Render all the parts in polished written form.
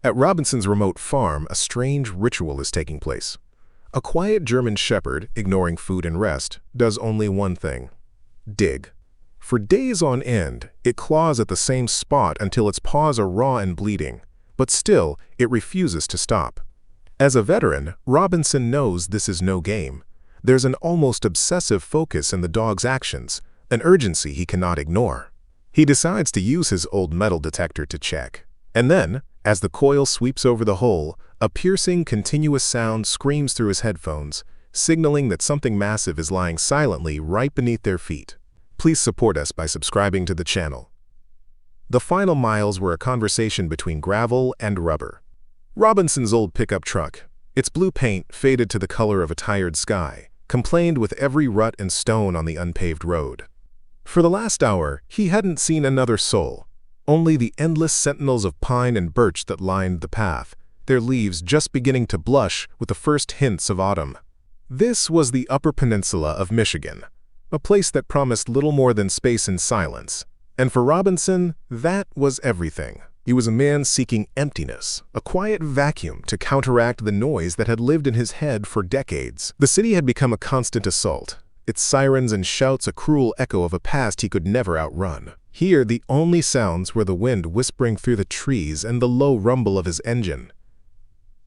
At Robinson's remote farm, a strange ritual is taking place. A quiet German shepherd, ignoring food and rest, does only one thing: dig. For days on end, it claws at the same spot until its paws are raw and bleeding, but still, it refuses to stop. As a veteran, Robinson knows this is no game. There's an almost obsessive focus in the dog's actions, an urgency he cannot ignore. He decides to use his old metal detector to check. And then, as the coil sweeps over the hole, a piercing, continuous sound screams through his headphones, signaling that something massive is lying silently right beneath their feet. Please support us by subscribing to the channel. The final miles were a conversation between gravel and rubber. Robinson's old pickup truck, its blue paint faded to the color of a tired sky, complained with every rut and stone on the unpaved road. For the last hour, he hadn't seen another soul, only the endless sentinels of pine and birch that lined the path, their leaves just beginning to blush with the first hints of autumn. This was the Upper Peninsula of Michigan, a place that promised little more than space and silence. And for Robinson, that was everything. He was a man seeking emptiness, a quiet vacuum to counteract the noise that had lived in his head for decades. The city had become a constant assault, its sirens and shouts a cruel echo of a past he could never outrun. Here, the only sounds were the wind whispering through the trees and the low rumble of his engine.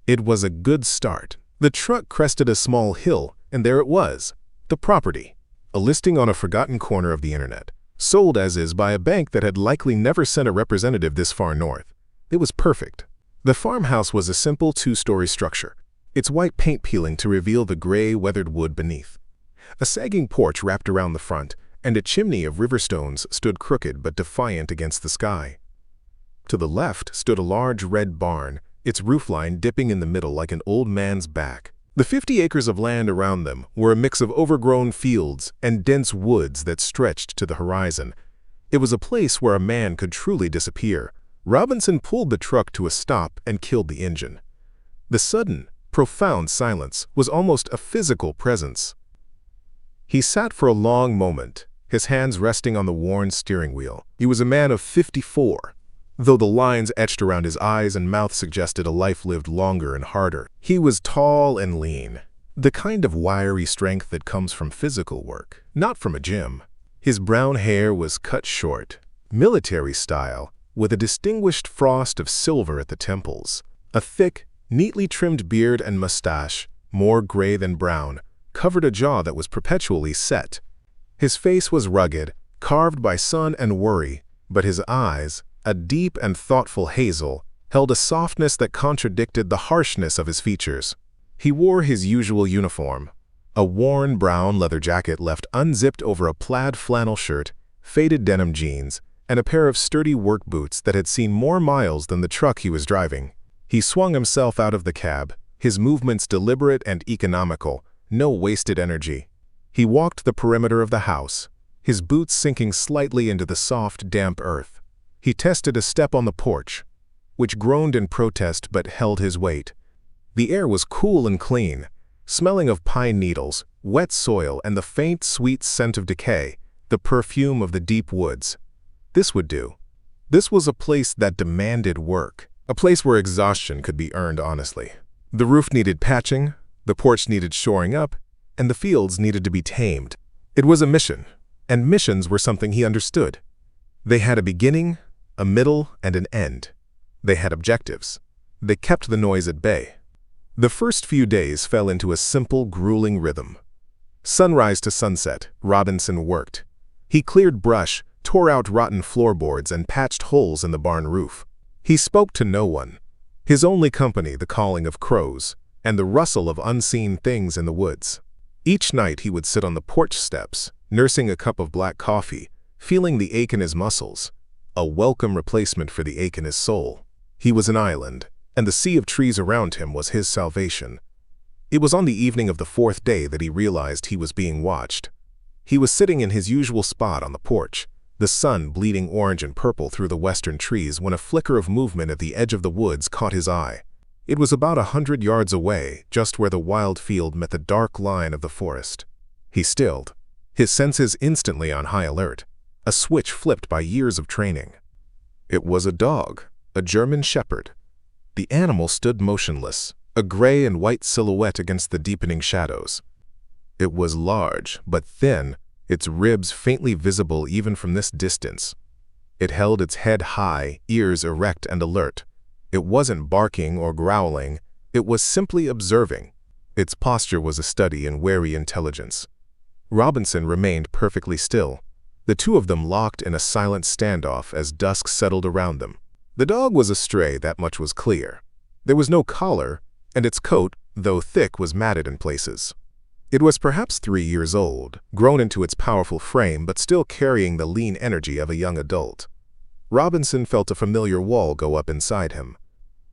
It was a good start. The truck crested a small hill, and there it was, the property. A listing on a forgotten corner of the internet, sold as is by a bank that had likely never sent a representative this far north. It was perfect. The farmhouse was a simple two-story structure, its white paint peeling to reveal the gray, weathered wood beneath. A sagging porch wrapped around the front, and a chimney of river stones stood crooked but defiant against the sky. To the left stood a large red barn, its roofline dipping in the middle like an old man's back. The 50 acres of land around them were a mix of overgrown fields and dense woods that stretched to the horizon. It was a place where a man could truly disappear. Robinson pulled the truck to a stop and killed the engine. The sudden, profound silence was almost a physical presence. He sat for a long moment, his hands resting on the worn steering wheel. He was a man of 54. Though the lines etched around his eyes and mouth suggested a life lived longer and harder. He was tall and lean, the kind of wiry strength that comes from physical work, not from a gym. His brown hair was cut short, military style, with a distinguished frost of silver at the temples. A thick, neatly trimmed beard and mustache, more gray than brown, covered a jaw that was perpetually set. His face was rugged, carved by sun and worry, but his eyes, a deep and thoughtful hazel, held a softness that contradicted the harshness of his features. He wore his usual uniform, a worn brown leather jacket left unzipped over a plaid flannel shirt, faded denim jeans, and a pair of sturdy work boots that had seen more miles than the truck he was driving. He swung himself out of the cab, his movements deliberate and economical, no wasted energy. He walked the perimeter of the house, his boots sinking slightly into the soft, damp earth. He tested a step on the porch, which groaned in protest but held his weight. The air was cool and clean, smelling of pine needles, wet soil, and the faint, sweet scent of decay, the perfume of the deep woods. This would do. This was a place that demanded work, a place where exhaustion could be earned honestly. The roof needed patching, the porch needed shoring up, and the fields needed to be tamed. It was a mission, and missions were something he understood. They had a beginning, a middle, and an end. They had objectives. They kept the noise at bay. The first few days fell into a simple, grueling rhythm. Sunrise to sunset, Robinson worked. He cleared brush, tore out rotten floorboards, and patched holes in the barn roof. He spoke to no one. His only company, the calling of crows, and the rustle of unseen things in the woods. Each night he would sit on the porch steps, nursing a cup of black coffee, feeling the ache in his muscles, a welcome replacement for the ache in his soul. He was an island, and the sea of trees around him was his salvation. It was on the evening of the fourth day that he realized he was being watched. He was sitting in his usual spot on the porch, the sun bleeding orange and purple through the western trees when a flicker of movement at the edge of the woods caught his eye. It was about 100 yards away, just where the wild field met the dark line of the forest. He stilled, his senses instantly on high alert, a switch flipped by years of training. It was a dog, a German shepherd. The animal stood motionless, a gray and white silhouette against the deepening shadows. It was large, but thin, its ribs faintly visible even from this distance. It held its head high, ears erect and alert. It wasn't barking or growling, it was simply observing. Its posture was a study in wary intelligence. Robinson remained perfectly still. The two of them locked in a silent standoff as dusk settled around them. The dog was a stray, that much was clear. There was no collar, and its coat, though thick, was matted in places. It was perhaps 3 years old, grown into its powerful frame but still carrying the lean energy of a young adult. Robinson felt a familiar wall go up inside him.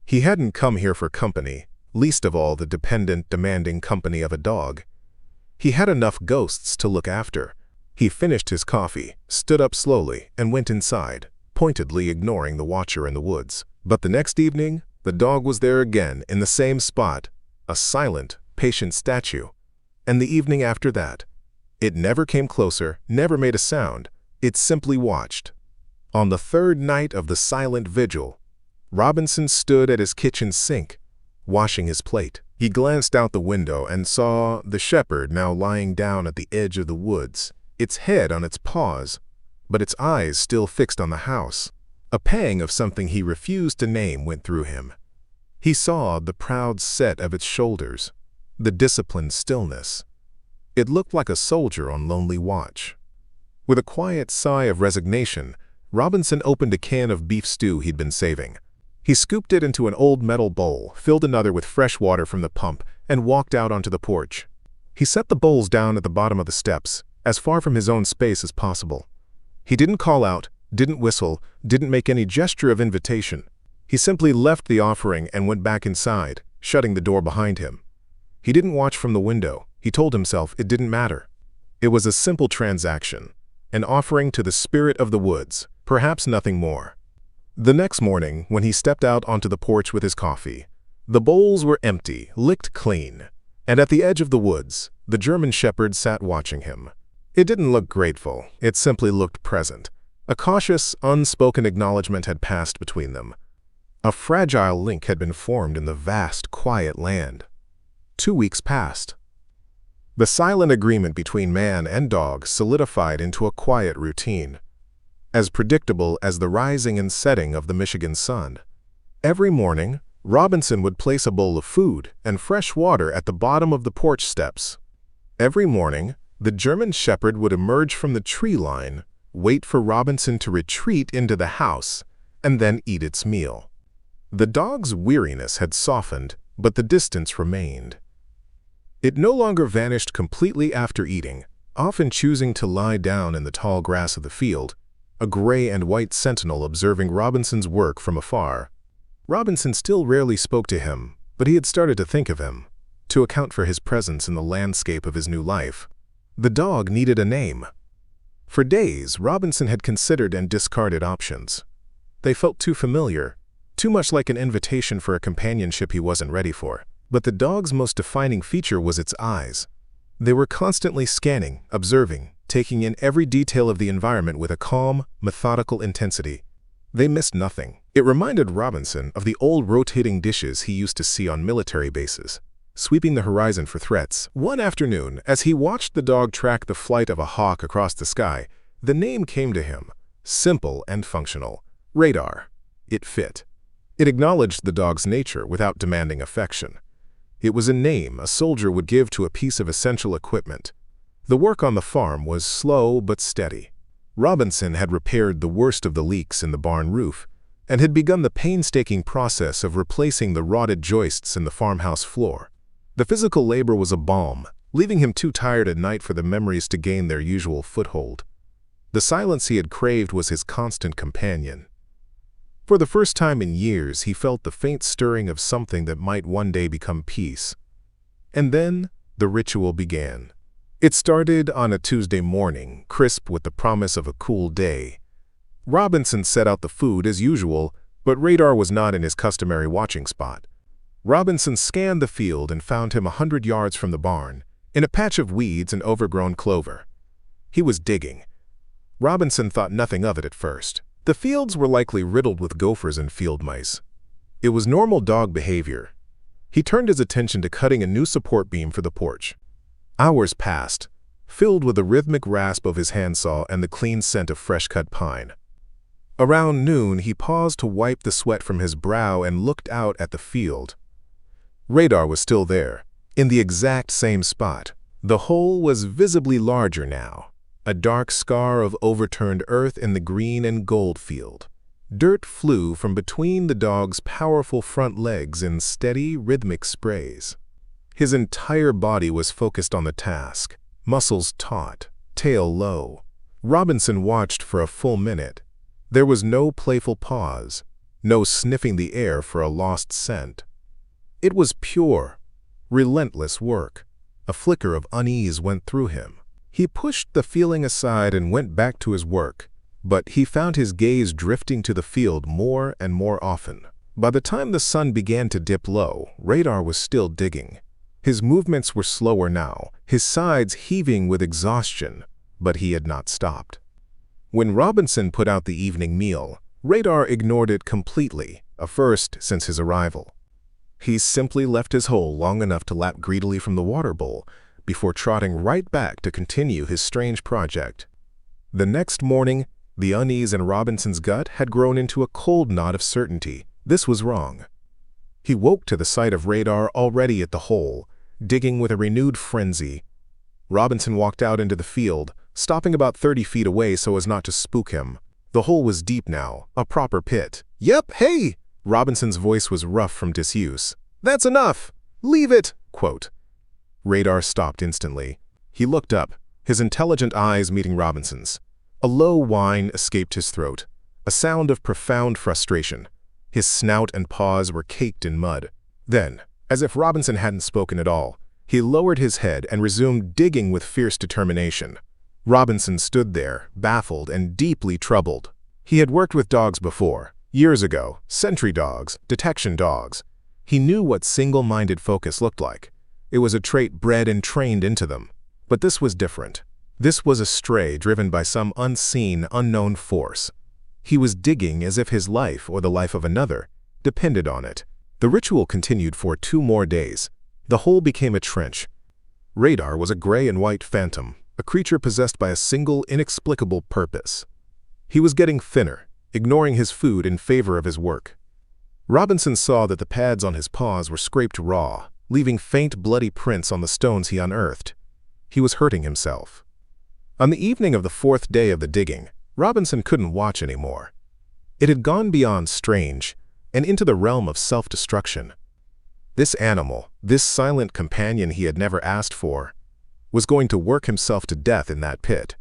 He hadn't come here for company, least of all the dependent, demanding company of a dog. He had enough ghosts to look after. He finished his coffee, stood up slowly, and went inside, pointedly ignoring the watcher in the woods. But the next evening, the dog was there again, in the same spot, a silent, patient statue. And the evening after that, it never came closer, never made a sound. It simply watched. On the third night of the silent vigil, Robinson stood at his kitchen sink, washing his plate. He glanced out the window and saw the shepherd now lying down at the edge of the woods, its head on its paws, but its eyes still fixed on the house. A pang of something he refused to name went through him. He saw the proud set of its shoulders, the disciplined stillness. It looked like a soldier on lonely watch. With a quiet sigh of resignation, Robinson opened a can of beef stew he'd been saving. He scooped it into an old metal bowl, filled another with fresh water from the pump, and walked out onto the porch. He set the bowls down at the bottom of the steps, as far from his own space as possible. He didn't call out, didn't whistle, didn't make any gesture of invitation. He simply left the offering and went back inside, shutting the door behind him. He didn't watch from the window. He told himself it didn't matter. It was a simple transaction, an offering to the spirit of the woods, perhaps nothing more. The next morning, when he stepped out onto the porch with his coffee, the bowls were empty, licked clean, and at the edge of the woods, the German shepherd sat watching him. It didn't look grateful, it simply looked present. A cautious, unspoken acknowledgement had passed between them. A fragile link had been formed in the vast, quiet land. 2 weeks passed. The silent agreement between man and dog solidified into a quiet routine, as predictable as the rising and setting of the Michigan sun. Every morning, Robinson would place a bowl of food and fresh water at the bottom of the porch steps. Every morning, the German shepherd would emerge from the tree line, wait for Robinson to retreat into the house, and then eat its meal. The dog's weariness had softened, but the distance remained. It no longer vanished completely after eating, often choosing to lie down in the tall grass of the field, a gray and white sentinel observing Robinson's work from afar. Robinson still rarely spoke to him, but he had started to think of him, to account for his presence in the landscape of his new life. The dog needed a name. For days, Robinson had considered and discarded options. They felt too familiar, too much like an invitation for a companionship he wasn't ready for. But the dog's most defining feature was its eyes. They were constantly scanning, observing, taking in every detail of the environment with a calm, methodical intensity. They missed nothing. It reminded Robinson of the old rotating dishes he used to see on military bases, sweeping the horizon for threats. One afternoon, as he watched the dog track the flight of a hawk across the sky, the name came to him, simple and functional. Radar. It fit. It acknowledged the dog's nature without demanding affection. It was a name a soldier would give to a piece of essential equipment. The work on the farm was slow but steady. Robinson had repaired the worst of the leaks in the barn roof and had begun the painstaking process of replacing the rotted joists in the farmhouse floor. The physical labor was a balm, leaving him too tired at night for the memories to gain their usual foothold. The silence he had craved was his constant companion. For the first time in years, he felt the faint stirring of something that might one day become peace. And then the ritual began. It started on a Tuesday morning, crisp with the promise of a cool day. Robinson set out the food as usual, but Radar was not in his customary watching spot. Robinson scanned the field and found him 100 yards from the barn, in a patch of weeds and overgrown clover. He was digging. Robinson thought nothing of it at first. The fields were likely riddled with gophers and field mice. It was normal dog behavior. He turned his attention to cutting a new support beam for the porch. Hours passed, filled with the rhythmic rasp of his handsaw and the clean scent of fresh-cut pine. Around noon, he paused to wipe the sweat from his brow and looked out at the field. Radar was still there, in the exact same spot. The hole was visibly larger now, a dark scar of overturned earth in the green and gold field. Dirt flew from between the dog's powerful front legs in steady, rhythmic sprays. His entire body was focused on the task, muscles taut, tail low. Robinson watched for a full minute. There was no playful pause, no sniffing the air for a lost scent. It was pure, relentless work. A flicker of unease went through him. He pushed the feeling aside and went back to his work, but he found his gaze drifting to the field more and more often. By the time the sun began to dip low, Radar was still digging. His movements were slower now, his sides heaving with exhaustion, but he had not stopped. When Robinson put out the evening meal, Radar ignored it completely, a first since his arrival. He simply left his hole long enough to lap greedily from the water bowl before trotting right back to continue his strange project. The next morning, the unease in Robinson's gut had grown into a cold knot of certainty. This was wrong. He woke to the sight of Radar already at the hole, digging with a renewed frenzy. Robinson walked out into the field, stopping about 30 feet away so as not to spook him. The hole was deep now, a proper pit. "Yep, hey!" Robinson's voice was rough from disuse. "That's enough! Leave it!" Quote. Radar stopped instantly. He looked up, his intelligent eyes meeting Robinson's. A low whine escaped his throat, a sound of profound frustration. His snout and paws were caked in mud. Then, as if Robinson hadn't spoken at all, he lowered his head and resumed digging with fierce determination. Robinson stood there, baffled and deeply troubled. He had worked with dogs before. Years ago, sentry dogs, detection dogs. He knew what single-minded focus looked like. It was a trait bred and trained into them. But this was different. This was a stray driven by some unseen, unknown force. He was digging as if his life, or the life of another, depended on it. The ritual continued for 2 more days. The hole became a trench. Radar was a gray and white phantom, a creature possessed by a single, inexplicable purpose. He was getting thinner, ignoring his food in favor of his work. Robinson saw that the pads on his paws were scraped raw, leaving faint bloody prints on the stones he unearthed. He was hurting himself. On the evening of the 4th day of the digging, Robinson couldn't watch anymore. It had gone beyond strange and into the realm of self-destruction. This animal, this silent companion he had never asked for, was going to work himself to death in that pit.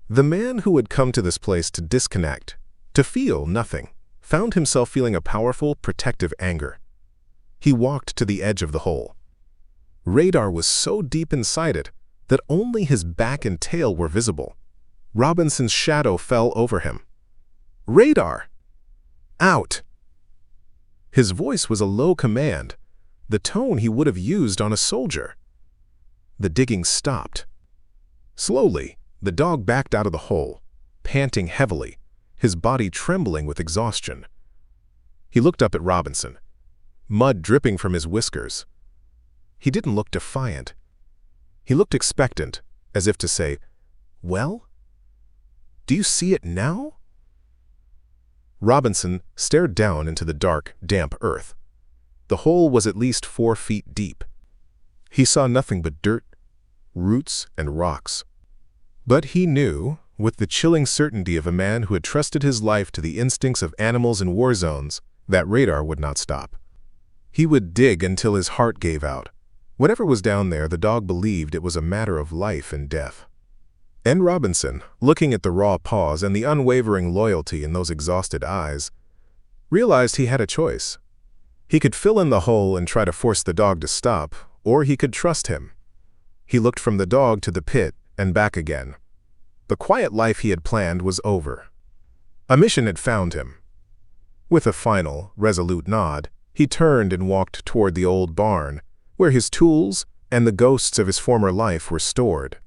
The man who had come to this place to disconnect, to feel nothing, found himself feeling a powerful, protective anger. He walked to the edge of the hole. Radar was so deep inside it that only his back and tail were visible. Robinson's shadow fell over him. "Radar! Out!" His voice was a low command, the tone he would have used on a soldier. The digging stopped. Slowly, the dog backed out of the hole, panting heavily, his body trembling with exhaustion. He looked up at Robinson, mud dripping from his whiskers. He didn't look defiant. He looked expectant, as if to say, "Well? Do you see it now?" Robinson stared down into the dark, damp earth. The hole was at least 4 feet deep. He saw nothing but dirt, roots, and rocks. But he knew, with the chilling certainty of a man who had trusted his life to the instincts of animals in war zones, that Radar would not stop. He would dig until his heart gave out. Whatever was down there, the dog believed it was a matter of life and death. And Robinson, looking at the raw paws and the unwavering loyalty in those exhausted eyes, realized he had a choice. He could fill in the hole and try to force the dog to stop, or he could trust him. He looked from the dog to the pit and back again. The quiet life he had planned was over. A mission had found him. With a final, resolute nod, he turned and walked toward the old barn, where his tools and the ghosts of his former life were stored.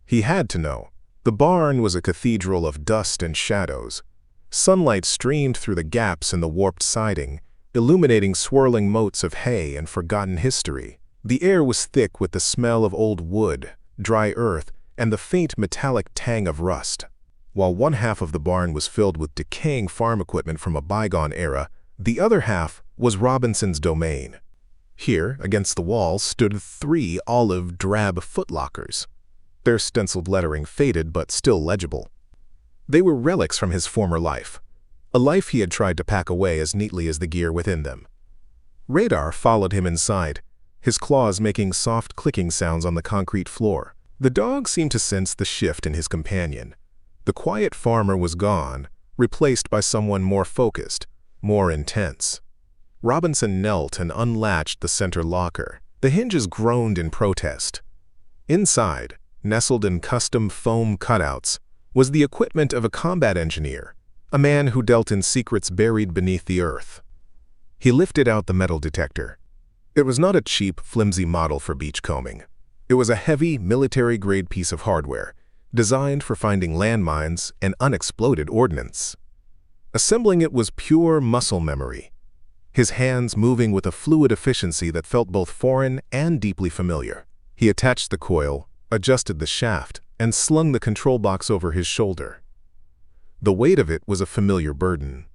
He had to know. The barn was a cathedral of dust and shadows. Sunlight streamed through the gaps in the warped siding, illuminating swirling motes of hay and forgotten history. The air was thick with the smell of old wood, dry earth, and the faint metallic tang of rust. While one half of the barn was filled with decaying farm equipment from a bygone era, the other half was Robinson's domain. Here, against the wall, stood 3 olive drab footlockers. Their stenciled lettering faded but still legible. They were relics from his former life, a life he had tried to pack away as neatly as the gear within them. Radar followed him inside, his claws making soft clicking sounds on the concrete floor. The dog seemed to sense the shift in his companion. The quiet farmer was gone, replaced by someone more focused, more intense. Robinson knelt and unlatched the center locker. The hinges groaned in protest. Inside, nestled in custom foam cutouts, was the equipment of a combat engineer, a man who dealt in secrets buried beneath the earth. He lifted out the metal detector. It was not a cheap, flimsy model for beachcombing. It was a heavy, military-grade piece of hardware, designed for finding landmines and unexploded ordnance. Assembling it was pure muscle memory, his hands moving with a fluid efficiency that felt both foreign and deeply familiar. He attached the coil, adjusted the shaft, and slung the control box over his shoulder. The weight of it was a familiar burden.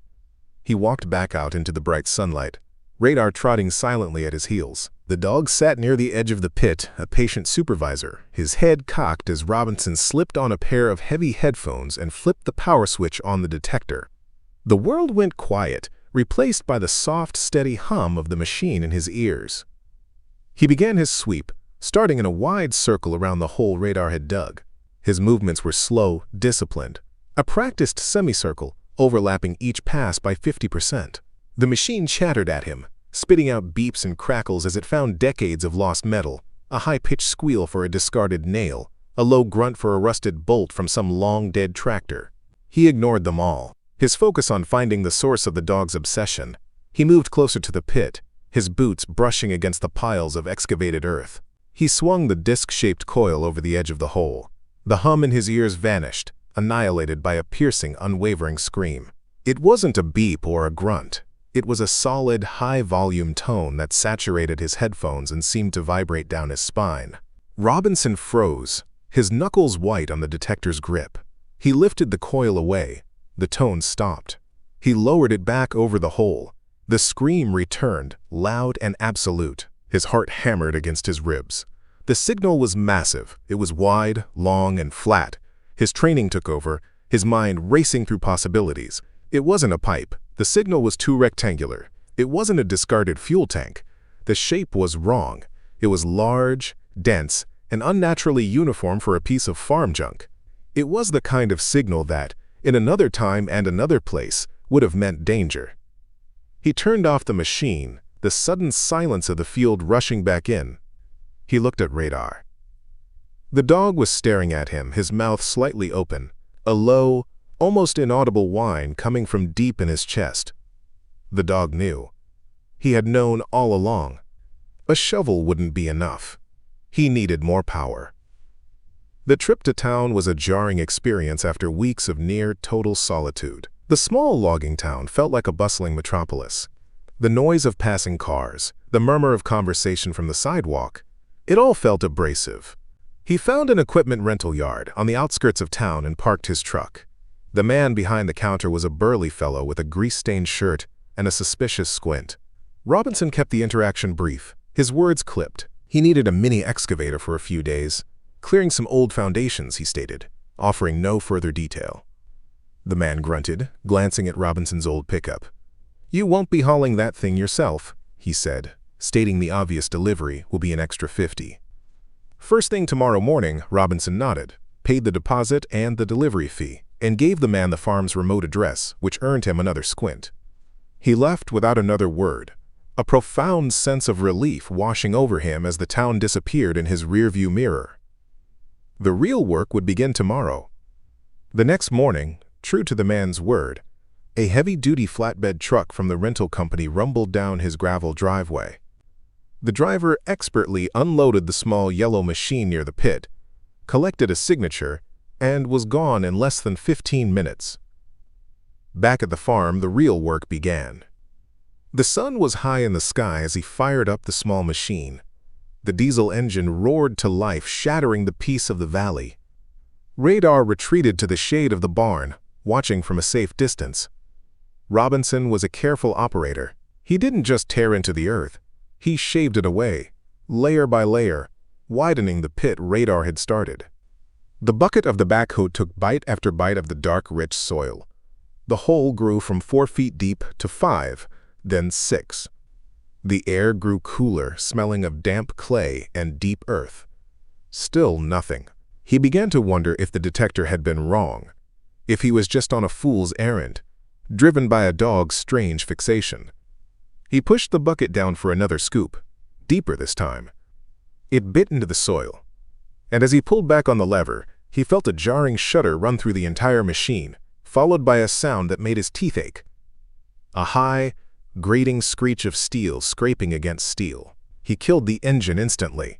He walked back out into the bright sunlight, Radar trotting silently at his heels. The dog sat near the edge of the pit, a patient supervisor, his head cocked as Robinson slipped on a pair of heavy headphones and flipped the power switch on the detector. The world went quiet, replaced by the soft, steady hum of the machine in his ears. He began his sweep, starting in a wide circle around the hole Radar had dug. His movements were slow, disciplined, a practiced semicircle, overlapping each pass by 50%. The machine chattered at him, spitting out beeps and crackles as it found decades of lost metal, a high-pitched squeal for a discarded nail, a low grunt for a rusted bolt from some long-dead tractor. He ignored them all, his focus on finding the source of the dog's obsession. He moved closer to the pit, his boots brushing against the piles of excavated earth. He swung the disc-shaped coil over the edge of the hole. The hum in his ears vanished, annihilated by a piercing, unwavering scream. It wasn't a beep or a grunt. It was a solid, high-volume tone that saturated his headphones and seemed to vibrate down his spine. Robinson froze, his knuckles white on the detector's grip. He lifted the coil away. The tone stopped. He lowered it back over the hole. The scream returned, loud and absolute. His heart hammered against his ribs. The signal was massive. It was wide, long, and flat. His training took over, his mind racing through possibilities. It wasn't a pipe. The signal was too rectangular. It wasn't a discarded fuel tank. The shape was wrong. It was large, dense, and unnaturally uniform for a piece of farm junk. It was the kind of signal that, in another time and another place, would have meant danger. He turned off the machine, the sudden silence of the field rushing back in. He looked at Radar. The dog was staring at him, his mouth slightly open, a low, almost inaudible whine coming from deep in his chest. The dog knew. He had known all along. A shovel wouldn't be enough. He needed more power. The trip to town was a jarring experience after weeks of near-total solitude. The small logging town felt like a bustling metropolis. The noise of passing cars, the murmur of conversation from the sidewalk, it all felt abrasive. He found an equipment rental yard on the outskirts of town and parked his truck. The man behind the counter was a burly fellow with a grease-stained shirt and a suspicious squint. Robinson kept the interaction brief, his words clipped. He needed a mini excavator for a few days, clearing some old foundations, he stated, offering no further detail. The man grunted, glancing at Robinson's old pickup. "You won't be hauling that thing yourself," he said, stating the obvious delivery will be an extra $50. First thing tomorrow morning, Robinson nodded, paid the deposit and the delivery fee, and gave the man the farm's remote address, which earned him another squint. He left without another word, a profound sense of relief washing over him as the town disappeared in his rearview mirror. The real work would begin tomorrow. The next morning, true to the man's word, a heavy-duty flatbed truck from the rental company rumbled down his gravel driveway. The driver expertly unloaded the small yellow machine near the pit, collected a signature, and was gone in less than 15 minutes. Back at the farm, the real work began. The sun was high in the sky as he fired up the small machine. The diesel engine roared to life, shattering the peace of the valley. Radar retreated to the shade of the barn, watching from a safe distance. Robinson was a careful operator. He didn't just tear into the earth. He shaved it away, layer by layer, widening the pit Radar had started. The bucket of the backhoe took bite after bite of the dark, rich soil. The hole grew from 4 feet deep to 5, then 6. The air grew cooler, smelling of damp clay and deep earth. Still nothing. He began to wonder if the detector had been wrong, if he was just on a fool's errand, driven by a dog's strange fixation. He pushed the bucket down for another scoop, deeper this time. It bit into the soil, and as he pulled back on the lever, he felt a jarring shudder run through the entire machine, followed by a sound that made his teeth ache. A high, grating screech of steel scraping against steel. He killed the engine instantly.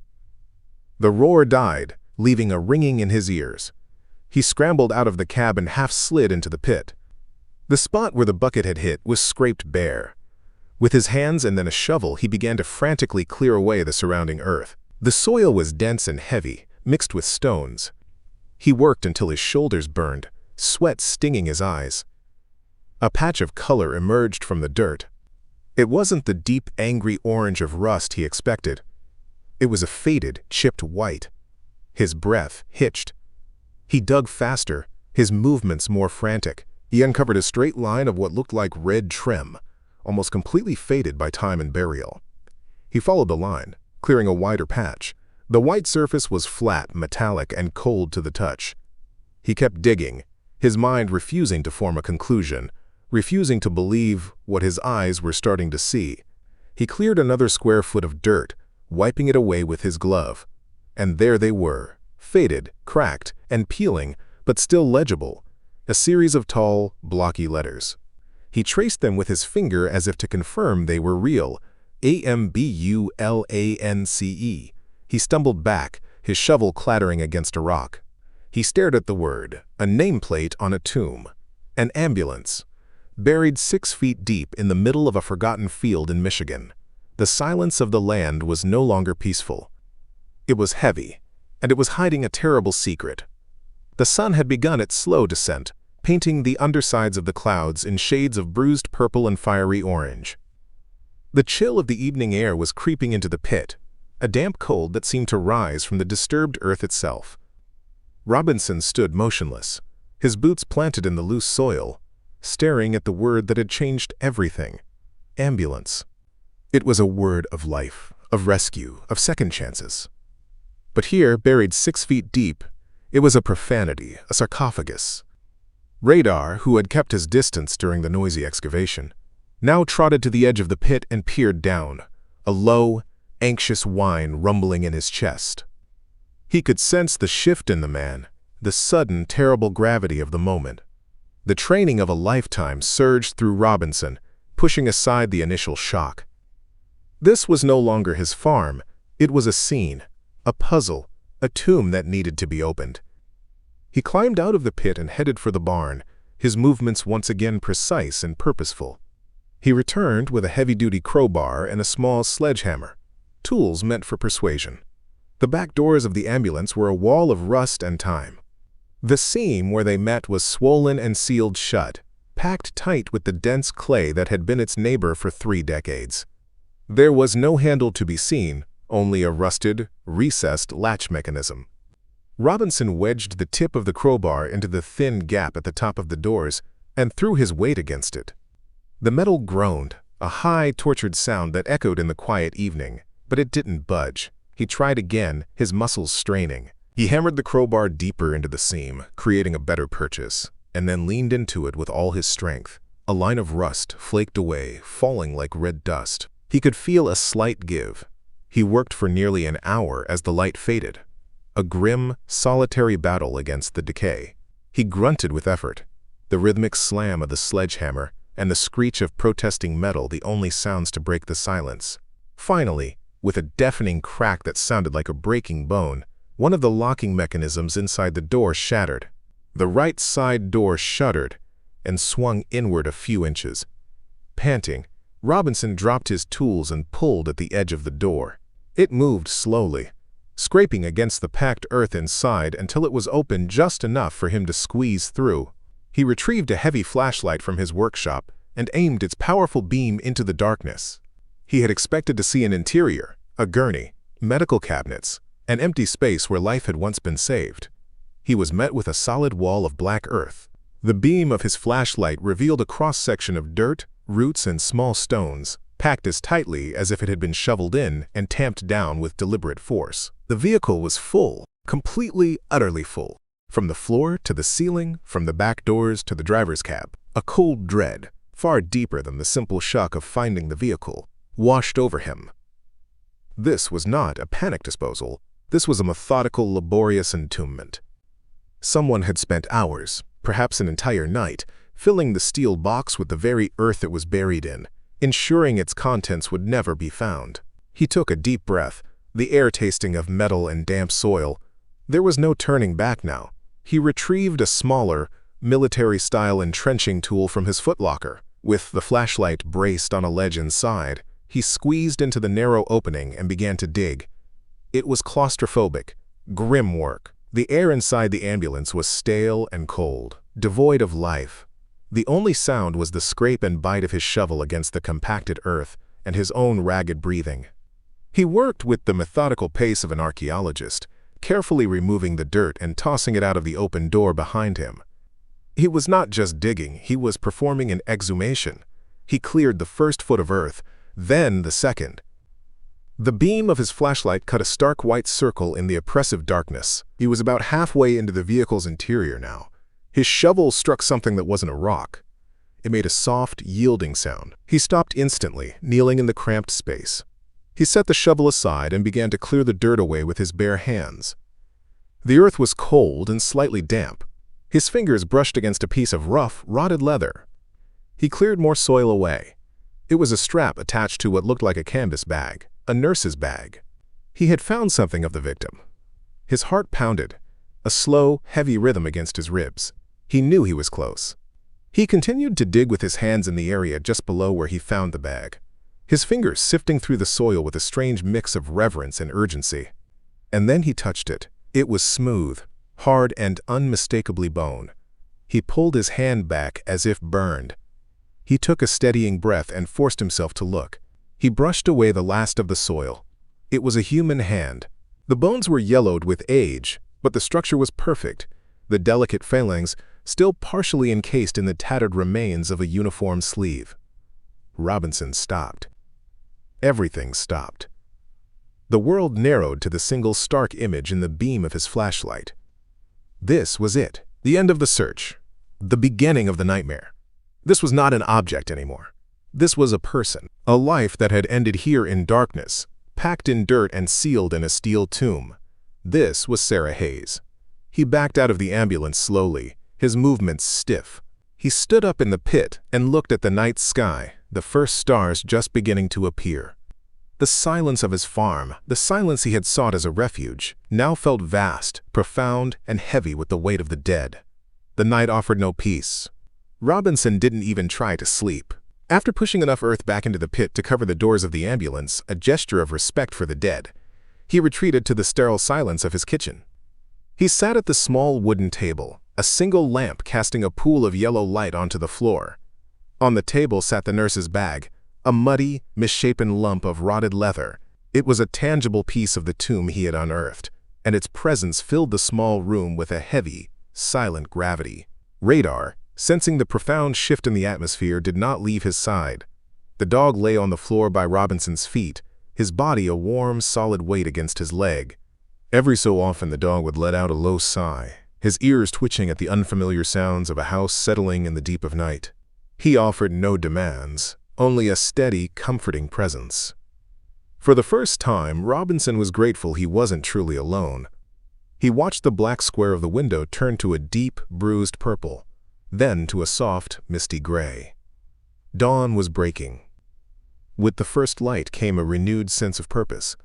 The roar died, leaving a ringing in his ears. He scrambled out of the cab and half slid into the pit. The spot where the bucket had hit was scraped bare. With his hands and then a shovel, he began to frantically clear away the surrounding earth. The soil was dense and heavy, mixed with stones. He worked until his shoulders burned, sweat stinging his eyes. A patch of color emerged from the dirt. It wasn't the deep, angry orange of rust he expected. It was a faded, chipped white. His breath hitched. He dug faster, his movements more frantic. He uncovered a straight line of what looked like red trim, almost completely faded by time and burial. He followed the line, clearing a wider patch. The white surface was flat, metallic, and cold to the touch. He kept digging, his mind refusing to form a conclusion, refusing to believe what his eyes were starting to see. He cleared another square foot of dirt, wiping it away with his glove. And there they were, faded, cracked, and peeling, but still legible, a series of tall, blocky letters. He traced them with his finger as if to confirm they were real. AMBULANCE. He stumbled back, his shovel clattering against a rock. He stared at the word, a nameplate on a tomb. An ambulance. Buried 6 feet deep in the middle of a forgotten field in Michigan. The silence of the land was no longer peaceful. It was heavy, and it was hiding a terrible secret. The sun had begun its slow descent, painting the undersides of the clouds in shades of bruised purple and fiery orange. The chill of the evening air was creeping into the pit, a damp cold that seemed to rise from the disturbed earth itself. Robinson stood motionless, his boots planted in the loose soil, staring at the word that had changed everything. Ambulance. It was a word of life, of rescue, of second chances. But here, buried 6 feet deep, it was a profanity, a sarcophagus. Radar, who had kept his distance during the noisy excavation, now trotted to the edge of the pit and peered down, a low, anxious whine rumbling in his chest. He could sense the shift in the man, the sudden, terrible gravity of the moment. The training of a lifetime surged through Robinson, pushing aside the initial shock. This was no longer his farm. It was a scene, a puzzle, a tomb that needed to be opened. He climbed out of the pit and headed for the barn, his movements once again precise and purposeful. He returned with a heavy-duty crowbar and a small sledgehammer, tools meant for persuasion. The back doors of the ambulance were a wall of rust and time. The seam where they met was swollen and sealed shut, packed tight with the dense clay that had been its neighbor for 3 decades. There was no handle to be seen, only a rusted, recessed latch mechanism. Robinson wedged the tip of the crowbar into the thin gap at the top of the doors and threw his weight against it. The metal groaned, a high, tortured sound that echoed in the quiet evening, but it didn't budge. He tried again, his muscles straining. He hammered the crowbar deeper into the seam, creating a better purchase, and then leaned into it with all his strength. A line of rust flaked away, falling like red dust. He could feel a slight give. He worked for nearly an hour as the light faded. A grim, solitary battle against the decay. He grunted with effort, the rhythmic slam of the sledgehammer and the screech of protesting metal the only sounds to break the silence. Finally, with a deafening crack that sounded like a breaking bone, one of the locking mechanisms inside the door shattered. The right side door shuddered and swung inward a few inches. Panting, Robinson dropped his tools and pulled at the edge of the door. It moved slowly, scraping against the packed earth inside until it was open just enough for him to squeeze through. He retrieved a heavy flashlight from his workshop and aimed its powerful beam into the darkness. He had expected to see an interior, a gurney, medical cabinets, an empty space where life had once been saved. He was met with a solid wall of black earth. The beam of his flashlight revealed a cross-section of dirt, roots, and small stones, packed as tightly as if it had been shoveled in and tamped down with deliberate force. The vehicle was full, completely, utterly full. From the floor to the ceiling, from the back doors to the driver's cab, a cold dread, far deeper than the simple shock of finding the vehicle, washed over him. This was not a panic disposal. This was a methodical, laborious entombment. Someone had spent hours, perhaps an entire night, filling the steel box with the very earth it was buried in, ensuring its contents would never be found. He took a deep breath, the air tasting of metal and damp soil. There was no turning back now. He retrieved a smaller, military-style entrenching tool from his footlocker. With the flashlight braced on a ledge inside, he squeezed into the narrow opening and began to dig. It was claustrophobic, grim work. The air inside the ambulance was stale and cold, devoid of life. The only sound was the scrape and bite of his shovel against the compacted earth and his own ragged breathing. He worked with the methodical pace of an archaeologist, carefully removing the dirt and tossing it out of the open door behind him. He was not just digging, he was performing an exhumation. He cleared the first foot of earth, then the second. The beam of his flashlight cut a stark white circle in the oppressive darkness. He was about halfway into the vehicle's interior now. His shovel struck something that wasn't a rock. It made a soft, yielding sound. He stopped instantly, kneeling in the cramped space. He set the shovel aside and began to clear the dirt away with his bare hands. The earth was cold and slightly damp. His fingers brushed against a piece of rough, rotted leather. He cleared more soil away. It was a strap attached to what looked like a canvas bag, a nurse's bag. He had found something of the victim. His heart pounded, a slow, heavy rhythm against his ribs. He knew he was close. He continued to dig with his hands in the area just below where he found the bag, his fingers sifting through the soil with a strange mix of reverence and urgency. And then he touched it. It was smooth, hard, and unmistakably bone. He pulled his hand back as if burned. He took a steadying breath and forced himself to look. He brushed away the last of the soil. It was a human hand. The bones were yellowed with age, but the structure was perfect, the delicate phalanx still partially encased in the tattered remains of a uniform sleeve. Robinson stopped. Everything stopped. The world narrowed to the single stark image in the beam of his flashlight. This was it, the end of the search, the beginning of the nightmare. This was not an object anymore. This was a person, a life that had ended here in darkness, packed in dirt and sealed in a steel tomb. This was Sarah Hayes. He backed out of the ambulance slowly, his movements stiff. He stood up in the pit and looked at the night sky, the first stars just beginning to appear. The silence of his farm, the silence he had sought as a refuge, now felt vast, profound, and heavy with the weight of the dead. The night offered no peace. Robinson didn't even try to sleep. After pushing enough earth back into the pit to cover the doors of the ambulance, a gesture of respect for the dead, he retreated to the sterile silence of his kitchen. He sat at the small wooden table, a single lamp casting a pool of yellow light onto the floor. On the table sat the nurse's bag, a muddy, misshapen lump of rotted leather. It was a tangible piece of the tomb he had unearthed, and its presence filled the small room with a heavy, silent gravity. Radar, sensing the profound shift in the atmosphere, did not leave his side. The dog lay on the floor by Robinson's feet, his body a warm, solid weight against his leg. Every so often the dog would let out a low sigh, his ears twitching at the unfamiliar sounds of a house settling in the deep of night. He offered no demands, only a steady, comforting presence. For the first time, Robinson was grateful he wasn't truly alone. He watched the black square of the window turn to a deep, bruised purple, then to a soft, misty gray. Dawn was breaking. With the first light came a renewed sense of purpose,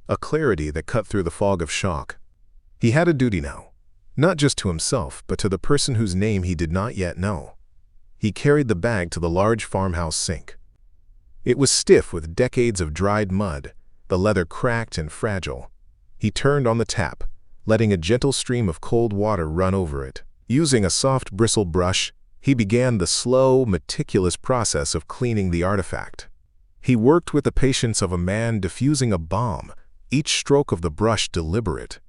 a clarity that cut through the fog of shock. He had a duty now, not just to himself, but to the person whose name he did not yet know. He carried the bag to the large farmhouse sink. It was stiff with decades of dried mud, the leather cracked and fragile. He turned on the tap, letting a gentle stream of cold water run over it. Using a soft bristle brush, he began the slow, meticulous process of cleaning the artifact. He worked with the patience of a man diffusing a bomb, each stroke of the brush deliberate.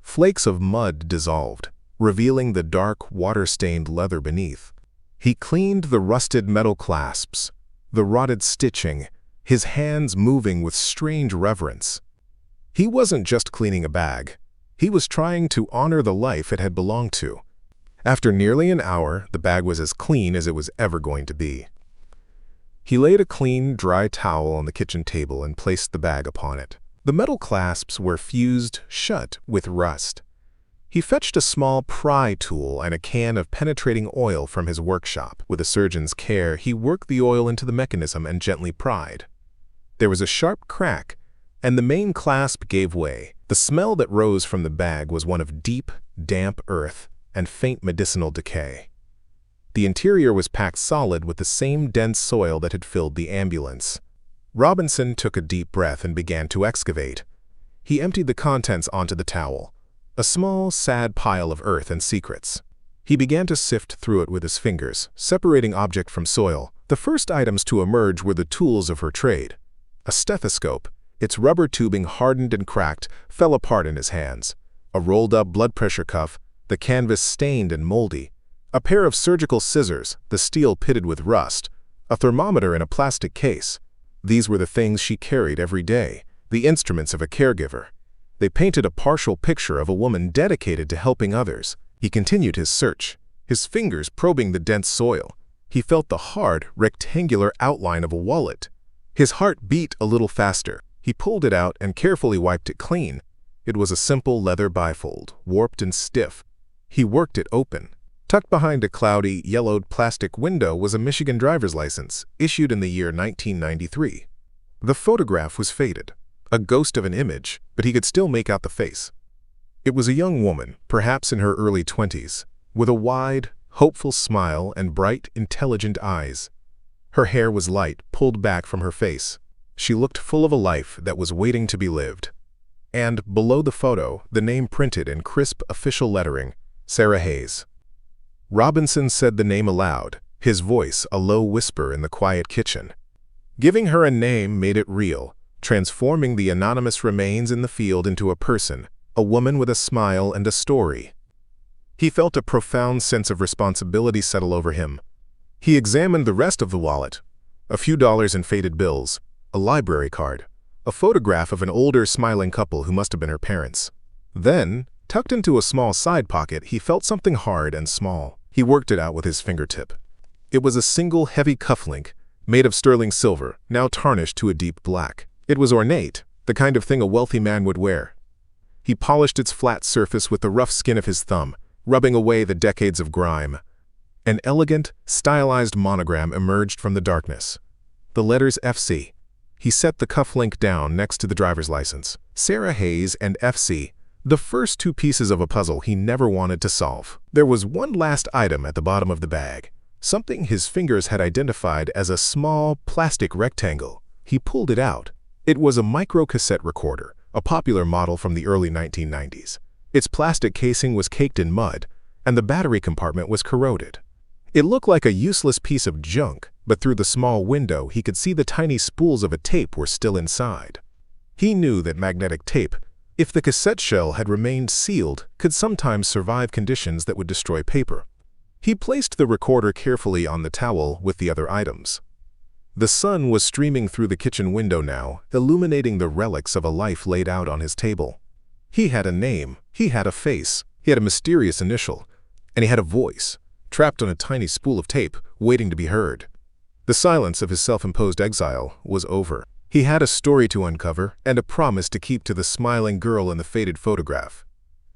Flakes of mud dissolved, revealing the dark, water-stained leather beneath. He cleaned the rusted metal clasps, the rotted stitching, his hands moving with strange reverence. He wasn't just cleaning a bag. He was trying to honor the life it had belonged to. After nearly an hour, the bag was as clean as it was ever going to be. He laid a clean, dry towel on the kitchen table and placed the bag upon it. The metal clasps were fused shut with rust. He fetched a small pry tool and a can of penetrating oil from his workshop. With a surgeon's care, he worked the oil into the mechanism and gently pried. There was a sharp crack, and the main clasp gave way. The smell that rose from the bag was one of deep, damp earth and faint medicinal decay. The interior was packed solid with the same dense soil that had filled the ambulance. Robinson took a deep breath and began to excavate. He emptied the contents onto the towel, a small, sad pile of earth and secrets. He began to sift through it with his fingers, separating object from soil. The first items to emerge were the tools of her trade. A stethoscope, its rubber tubing hardened and cracked, fell apart in his hands. A rolled-up blood pressure cuff, the canvas stained and moldy. A pair of surgical scissors, the steel pitted with rust. A thermometer in a plastic case. These were the things she carried every day, the instruments of a caregiver. They painted a partial picture of a woman dedicated to helping others. He continued his search, his fingers probing the dense soil. He felt the hard, rectangular outline of a wallet. His heart beat a little faster. He pulled it out and carefully wiped it clean. It was a simple leather bifold, warped and stiff. He worked it open. Tucked behind a cloudy, yellowed plastic window was a Michigan driver's license, issued in the year 1993. The photograph was faded, a ghost of an image, but he could still make out the face. It was a young woman, perhaps in her early 20s, with a wide, hopeful smile and bright, intelligent eyes. Her hair was light, pulled back from her face. She looked full of a life that was waiting to be lived. And, below the photo, the name printed in crisp official lettering, Sarah Hayes. Robinson said the name aloud, his voice a low whisper in the quiet kitchen. Giving her a name made it real, transforming the anonymous remains in the field into a person, a woman with a smile and a story. He felt a profound sense of responsibility settle over him. He examined the rest of the wallet, a few dollars in faded bills, a library card, a photograph of an older, smiling couple who must have been her parents. Then, tucked into a small side pocket, he felt something hard and small. He worked it out with his fingertip. It was a single heavy cufflink, made of sterling silver, now tarnished to a deep black. It was ornate, the kind of thing a wealthy man would wear. He polished its flat surface with the rough skin of his thumb, rubbing away the decades of grime. An elegant, stylized monogram emerged from the darkness. The letters FC. He set the cufflink down next to the driver's license. Sarah Hayes and FC. The first two pieces of a puzzle he never wanted to solve. There was one last item at the bottom of the bag, something his fingers had identified as a small plastic rectangle. He pulled it out. It was a microcassette recorder, a popular model from the early 1990s. Its plastic casing was caked in mud, and the battery compartment was corroded. It looked like a useless piece of junk, but through the small window he could see the tiny spools of a tape were still inside. He knew that magnetic tape, if the cassette shell had remained sealed, could sometimes survive conditions that would destroy paper. He placed the recorder carefully on the towel with the other items. The sun was streaming through the kitchen window now, illuminating the relics of a life laid out on his table. He had a name, he had a face, he had a mysterious initial, and he had a voice, trapped on a tiny spool of tape, waiting to be heard. The silence of his self-imposed exile was over. He had a story to uncover and a promise to keep to the smiling girl in the faded photograph.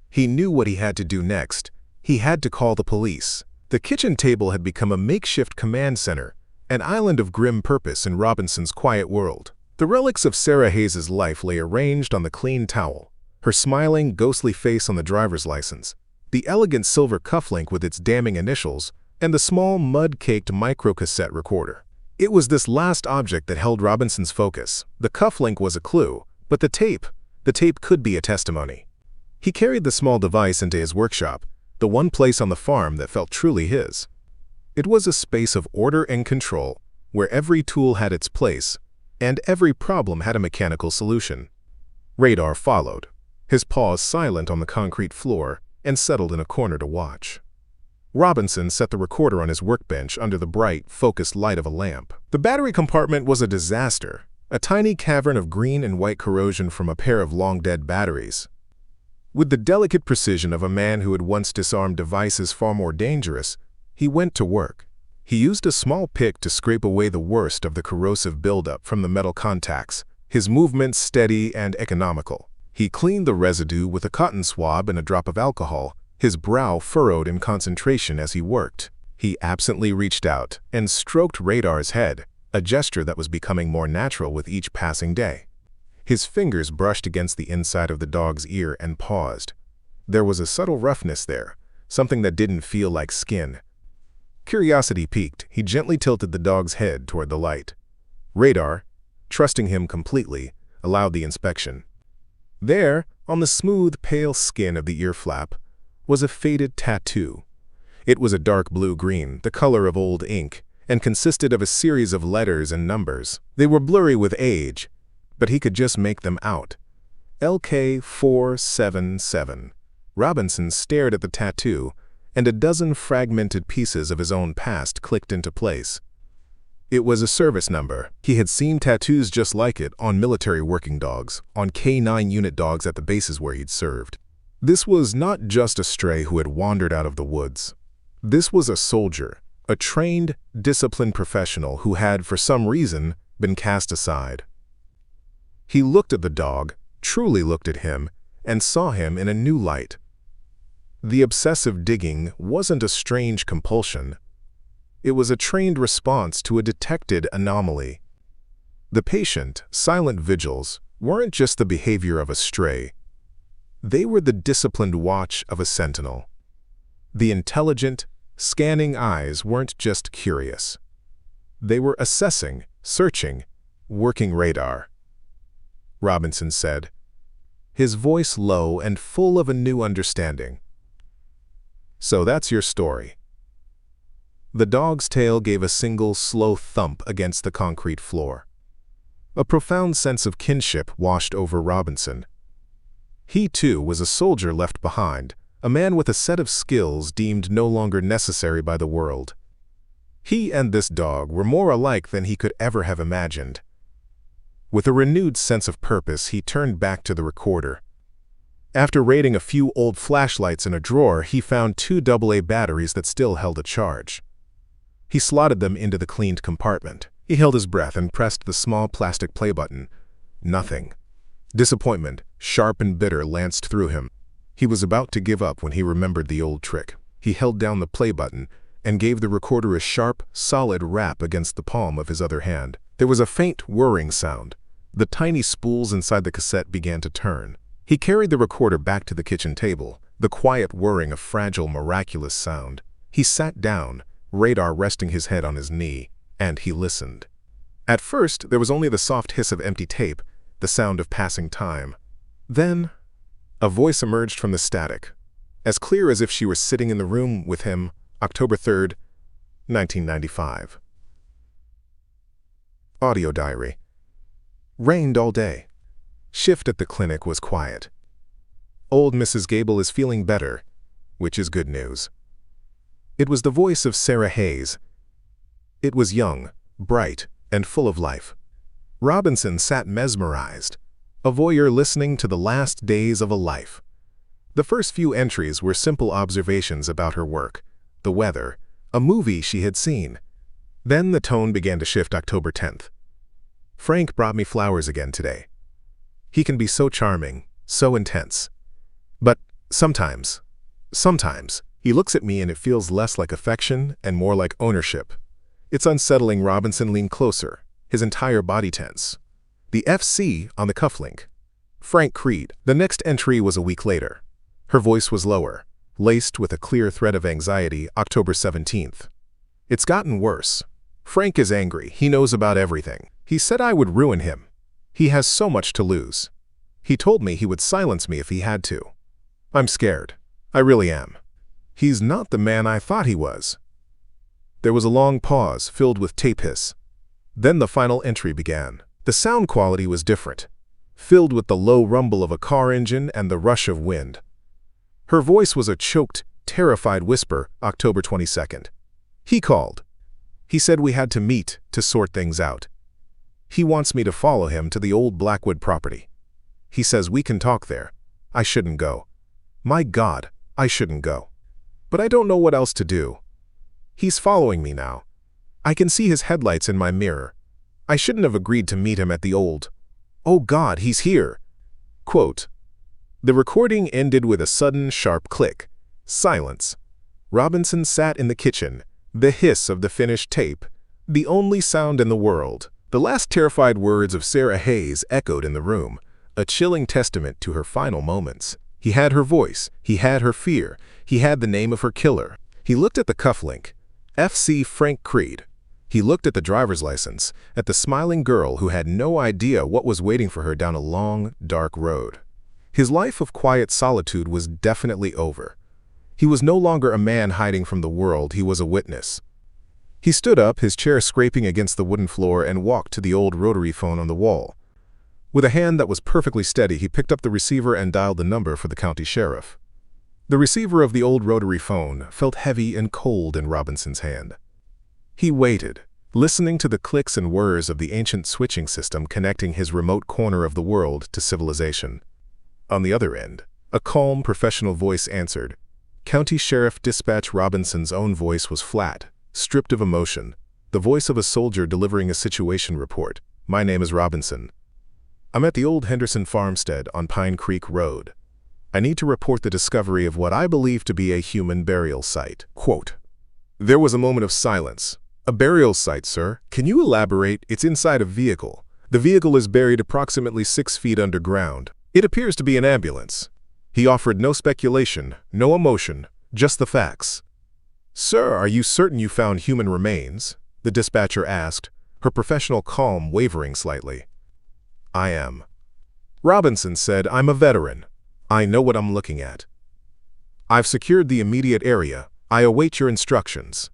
He knew what he had to do next. He had to call the police. The kitchen table had become a makeshift command center, an island of grim purpose in Robinson's quiet world. The relics of Sarah Hayes' life lay arranged on the clean towel, her smiling, ghostly face on the driver's license, the elegant silver cufflink with its damning initials, and the small, mud-caked microcassette recorder. It was this last object that held Robinson's focus. The cufflink was a clue, but the tape could be a testimony. He carried the small device into his workshop, the one place on the farm that felt truly his. It was a space of order and control, where every tool had its place, and every problem had a mechanical solution. Radar followed, his paws silent on the concrete floor, and settled in a corner to watch. Robinson set the recorder on his workbench under the bright, focused light of a lamp. The battery compartment was a disaster, a tiny cavern of green and white corrosion from a pair of long-dead batteries. With the delicate precision of a man who had once disarmed devices far more dangerous, he went to work. He used a small pick to scrape away the worst of the corrosive buildup from the metal contacts, his movements steady and economical. He cleaned the residue with a cotton swab and a drop of alcohol, his brow furrowed in concentration as he worked. He absently reached out and stroked Radar's head, a gesture that was becoming more natural with each passing day. His fingers brushed against the inside of the dog's ear and paused. There was a subtle roughness there, something that didn't feel like skin. Curiosity piqued, he gently tilted the dog's head toward the light. Radar, trusting him completely, allowed the inspection. There, on the smooth, pale skin of the ear flap, was a faded tattoo. It was a dark blue-green, the color of old ink, and consisted of a series of letters and numbers. They were blurry with age, but he could just make them out. LK477. Robinson stared at the tattoo, and a dozen fragmented pieces of his own past clicked into place. It was a service number. He had seen tattoos just like it on military working dogs, on K-9 unit dogs at the bases where he'd served. This was not just a stray who had wandered out of the woods. This was a soldier, a trained, disciplined professional who had, for some reason, been cast aside. He looked at the dog, truly looked at him, and saw him in a new light. The obsessive digging wasn't a strange compulsion. It was a trained response to a detected anomaly. The patient, silent vigils weren't just the behavior of a stray. They were the disciplined watch of a sentinel. The intelligent, scanning eyes weren't just curious. They were assessing, searching, working radar. Robinson said, his voice low and full of a new understanding. So that's your story. The dog's tail gave a single, slow thump against the concrete floor. A profound sense of kinship washed over Robinson. He, too, was a soldier left behind, a man with a set of skills deemed no longer necessary by the world. He and this dog were more alike than he could ever have imagined. With a renewed sense of purpose, he turned back to the recorder. After raiding a few old flashlights in a drawer, he found 2 AA batteries that still held a charge. He slotted them into the cleaned compartment. He held his breath and pressed the small plastic play button. Nothing. Disappointment, sharp and bitter, lanced through him. He was about to give up when he remembered the old trick. He held down the play button and gave the recorder a sharp, solid rap against the palm of his other hand. There was a faint whirring sound. The tiny spools inside the cassette began to turn. He carried the recorder back to the kitchen table, the quiet whirring a fragile, miraculous sound. He sat down, Radar resting his head on his knee, and he listened. At first, there was only the soft hiss of empty tape, the sound of passing time. Then, a voice emerged from the static, as clear as if she were sitting in the room with him, October 3rd, 1995. Audio diary. Rained all day. Shift at the clinic was quiet. Old Mrs. Gable is feeling better, which is good news. It was the voice of Sarah Hayes. It was young, bright, and full of life. Robinson sat mesmerized, a voyeur listening to the last days of a life. The first few entries were simple observations about her work, the weather, a movie she had seen. Then the tone began to shift. October 10th. Frank brought me flowers again today. He can be so charming, so intense. But sometimes, he looks at me and it feels less like affection and more like ownership. It's unsettling. Robinson leaned closer, his entire body tense. The FC on the cufflink. Frank Creed. The next entry was a week later. Her voice was lower, laced with a clear thread of anxiety. October 17th. It's gotten worse. Frank is angry. He knows about everything. He said I would ruin him. He has so much to lose. He told me he would silence me if he had to. I'm scared. I really am. He's not the man I thought he was." There was a long pause, filled with tape hiss. Then the final entry began. The sound quality was different, filled with the low rumble of a car engine and the rush of wind. Her voice was a choked, terrified whisper. October 22nd. "He called. He said we had to meet to sort things out. He wants me to follow him to the old Blackwood property. He says we can talk there. I shouldn't go. My God, I shouldn't go. But I don't know what else to do. He's following me now. I can see his headlights in my mirror. I shouldn't have agreed to meet him at the old. Oh God, he's here." Quote. The recording ended with a sudden, sharp click. Silence. Robinson sat in the kitchen, the hiss of the finished tape, the only sound in the world. The last terrified words of Sarah Hayes echoed in the room, a chilling testament to her final moments. He had her voice, he had her fear, he had the name of her killer. He looked at the cufflink, FC Frank Creed. He looked at the driver's license, at the smiling girl who had no idea what was waiting for her down a long, dark road. His life of quiet solitude was definitely over. He was no longer a man hiding from the world, he was a witness. He stood up, his chair scraping against the wooden floor, and walked to the old rotary phone on the wall. With a hand that was perfectly steady, he picked up the receiver and dialed the number for the county sheriff. The receiver of the old rotary phone felt heavy and cold in Robinson's hand. He waited, listening to the clicks and whirs of the ancient switching system connecting his remote corner of the world to civilization. On the other end, a calm, professional voice answered. County Sheriff Dispatch. Robinson's own voice was flat, stripped of emotion, the voice of a soldier delivering a situation report. "My name is Robinson. I'm at the old Henderson farmstead on Pine Creek Road. I need to report the discovery of what I believe to be a human burial site." Quote. There was a moment of silence. "A burial site, sir? Can you elaborate?" "It's inside a vehicle. The vehicle is buried approximately 6 feet underground. It appears to be an ambulance." He offered no speculation, no emotion, just the facts. "Sir, are you certain you found human remains?" the dispatcher asked, her professional calm wavering slightly. "I am." Robinson said, "I'm a veteran. I know what I'm looking at. I've secured the immediate area. I await your instructions."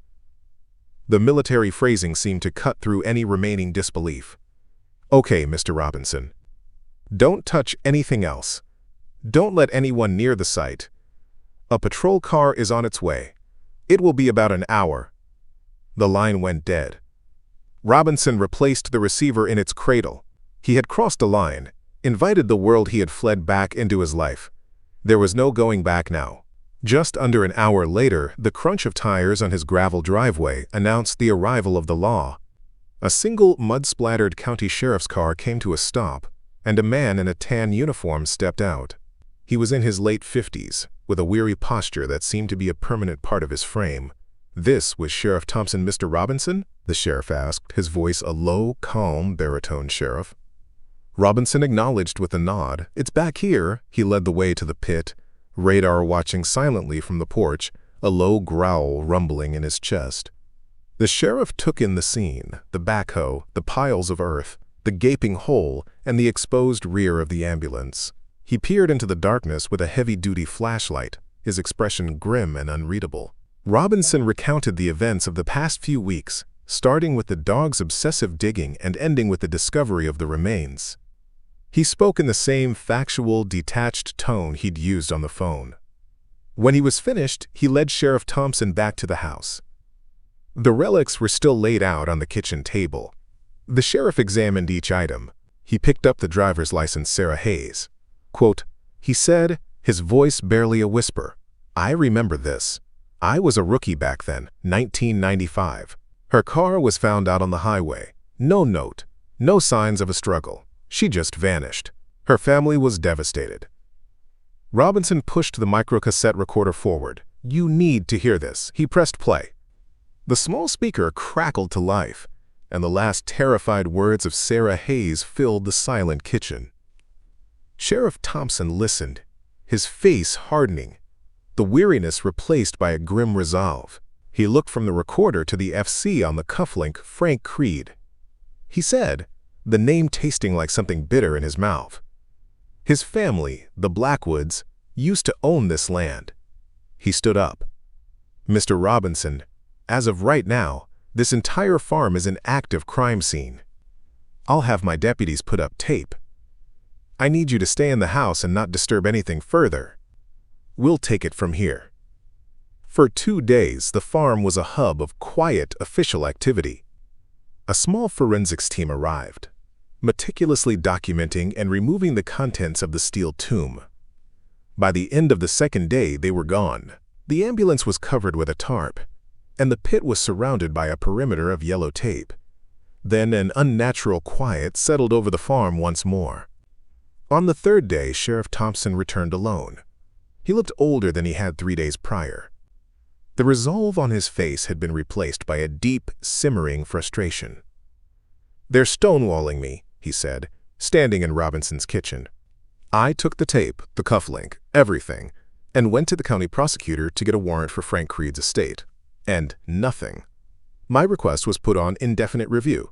The military phrasing seemed to cut through any remaining disbelief. "Okay, Mr. Robinson. Don't touch anything else. Don't let anyone near the site. A patrol car is on its way. It will be about an hour." The line went dead. Robinson replaced the receiver in its cradle. He had crossed a line, invited the world he had fled back into his life. There was no going back now. Just under an hour later, the crunch of tires on his gravel driveway announced the arrival of the law. A single mud-splattered county sheriff's car came to a stop, and a man in a tan uniform stepped out. He was in his late 50s, with a weary posture that seemed to be a permanent part of his frame. "This was Sheriff Thompson, Mr. Robinson?" the sheriff asked, his voice a low, calm baritone. "Sheriff?" Robinson acknowledged with a nod. "It's back here." He led the way to the pit, radar watching silently from the porch, a low growl rumbling in his chest. The sheriff took in the scene, the backhoe, the piles of earth, the gaping hole, and the exposed rear of the ambulance. He peered into the darkness with a heavy-duty flashlight, his expression grim and unreadable. Robinson recounted the events of the past few weeks, starting with the dog's obsessive digging and ending with the discovery of the remains. He spoke in the same factual, detached tone he'd used on the phone. When he was finished, he led Sheriff Thompson back to the house. The relics were still laid out on the kitchen table. The sheriff examined each item. He picked up the driver's license. Sarah Hayes. Quote, he said, his voice barely a whisper. "I remember this. I was a rookie back then, 1995. Her car was found out on the highway. No note, no signs of a struggle. She just vanished. Her family was devastated." Robinson pushed the microcassette recorder forward. "You need to hear this." He pressed play. The small speaker crackled to life, and the last terrified words of Sarah Hayes filled the silent kitchen. Sheriff Thompson listened, his face hardening, the weariness replaced by a grim resolve. He looked from the recorder to the FC on the cufflink, Frank Creed. He said, the name tasting like something bitter in his mouth. His family, the Blackwoods, used to own this land. He stood up. Mr. Robinson, as of right now, this entire farm is an active crime scene. I'll have my deputies put up tape. I need you to stay in the house and not disturb anything further. We'll take it from here. For 2 days, the farm was a hub of quiet, official activity. A small forensics team arrived, meticulously documenting and removing the contents of the steel tomb. By the end of the 2nd day, they were gone. The ambulance was covered with a tarp, and the pit was surrounded by a perimeter of yellow tape. Then an unnatural quiet settled over the farm once more. On the 3rd day, Sheriff Thompson returned alone. He looked older than he had 3 days prior. The resolve on his face had been replaced by a deep, simmering frustration. "They're stonewalling me," he said, standing in Robinson's kitchen. I took the tape, the cufflink, everything, and went to the county prosecutor to get a warrant for Frank Creed's estate. And nothing. My request was put on indefinite review.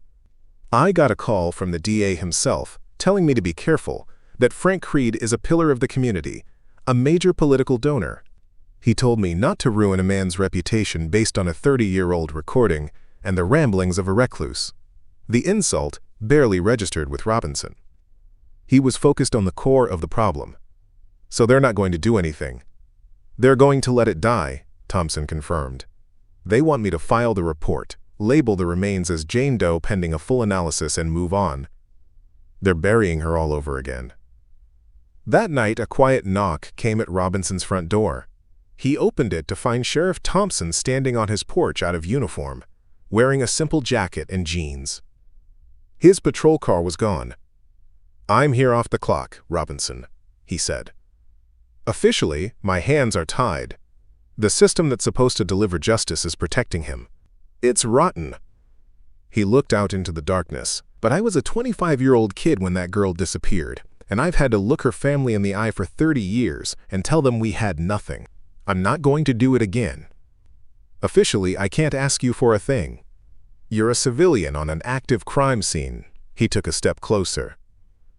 I got a call from the DA himself telling me to be careful, that Frank Creed is a pillar of the community, a major political donor. He told me not to ruin a man's reputation based on a 30-year-old recording and the ramblings of a recluse. The insult barely registered with Robinson. He was focused on the core of the problem. "So they're not going to do anything." "They're going to let it die," Thompson confirmed. "They want me to file the report, label the remains as Jane Doe pending a full analysis and move on. They're burying her all over again." That night, a quiet knock came at Robinson's front door. He opened it to find Sheriff Thompson standing on his porch out of uniform, wearing a simple jacket and jeans. His patrol car was gone. "I'm here off the clock, Robinson," he said. "Officially, my hands are tied. The system that's supposed to deliver justice is protecting him. It's rotten." He looked out into the darkness. "But I was a 25-year-old kid when that girl disappeared, and I've had to look her family in the eye for 30 years and tell them we had nothing. I'm not going to do it again. Officially, I can't ask you for a thing. You're a civilian on an active crime scene." He took a step closer.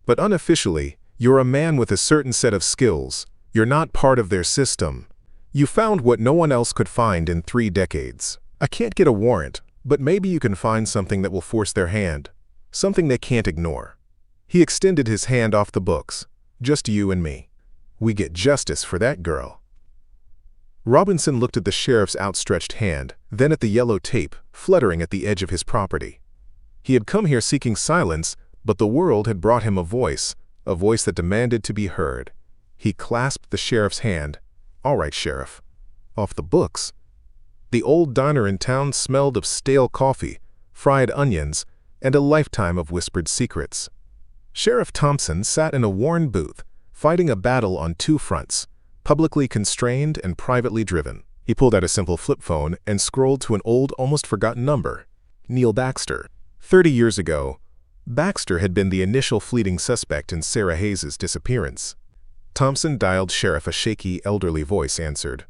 "But unofficially, you're a man with a certain set of skills. You're not part of their system. You found what no one else could find in 3 decades. I can't get a warrant, but maybe you can find something that will force their hand, something they can't ignore." He extended his hand off the books. "Just you and me. We get justice for that girl." Robinson looked at the sheriff's outstretched hand, then at the yellow tape fluttering at the edge of his property. He had come here seeking silence, but the world had brought him a voice that demanded to be heard. He clasped the sheriff's hand. "All right, Sheriff. Off the books." The old diner in town smelled of stale coffee, fried onions, and a lifetime of whispered secrets. Sheriff Thompson sat in a worn booth, fighting a battle on 2 fronts, publicly constrained and privately driven. He pulled out a simple flip phone and scrolled to an old, almost forgotten number. Neil Baxter. 30 years ago, Baxter had been the initial fleeting suspect in Sarah Hayes' disappearance. Thompson dialed Sheriff. A shaky, elderly voice answered.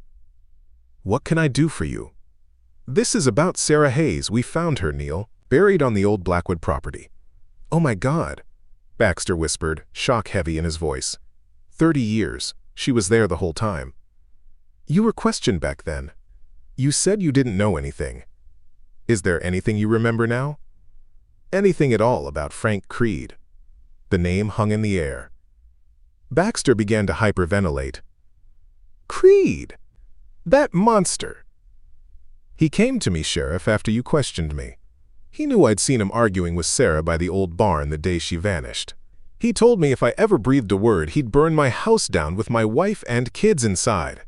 "What can I do for you?" "This is about Sarah Hayes. We found her, Neil, buried on the old Blackwood property." "Oh my God," Baxter whispered, shock heavy in his voice. 30 years. She was there the whole time." "You were questioned back then. You said you didn't know anything. Is there anything you remember now?" "Anything at all about Frank Creed." The name hung in the air. Baxter began to hyperventilate. "Creed! That monster!" "He came to me, Sheriff, after you questioned me. He knew I'd seen him arguing with Sarah by the old barn the day she vanished. He told me if I ever breathed a word, he'd burn my house down with my wife and kids inside.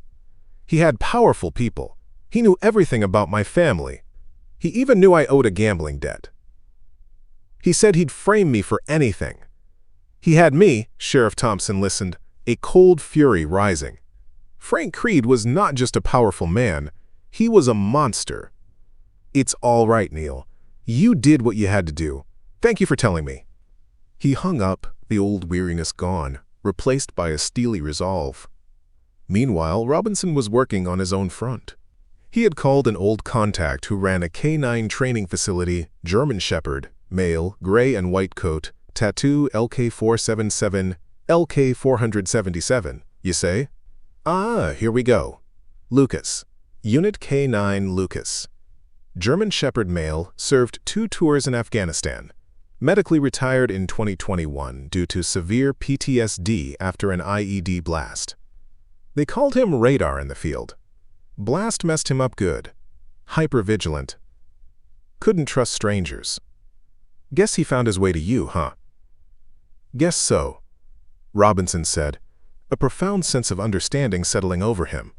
He had powerful people. He knew everything about my family. He even knew I owed a gambling debt. He said he'd frame me for anything. He had me," Sheriff Thompson listened, a cold fury rising. "Frank Creed was not just a powerful man. He was a monster." "It's all right, Neil. You did what you had to do. Thank you for telling me." He hung up, the old weariness gone, replaced by a steely resolve. Meanwhile, Robinson was working on his own front. He had called an old contact who ran a canine training facility, German Shepherd, male, gray and white coat, tattoo LK477, LK477, you say? Ah, here we go. Lucas. Unit K9 Lucas. German Shepherd male, served 2 tours in Afghanistan. Medically retired in 2021 due to severe PTSD after an IED blast. They called him Radar in the field. Blast messed him up good. Hypervigilant. Couldn't trust strangers. Guess he found his way to you, huh? Guess so, Robinson said, a profound sense of understanding settling over him.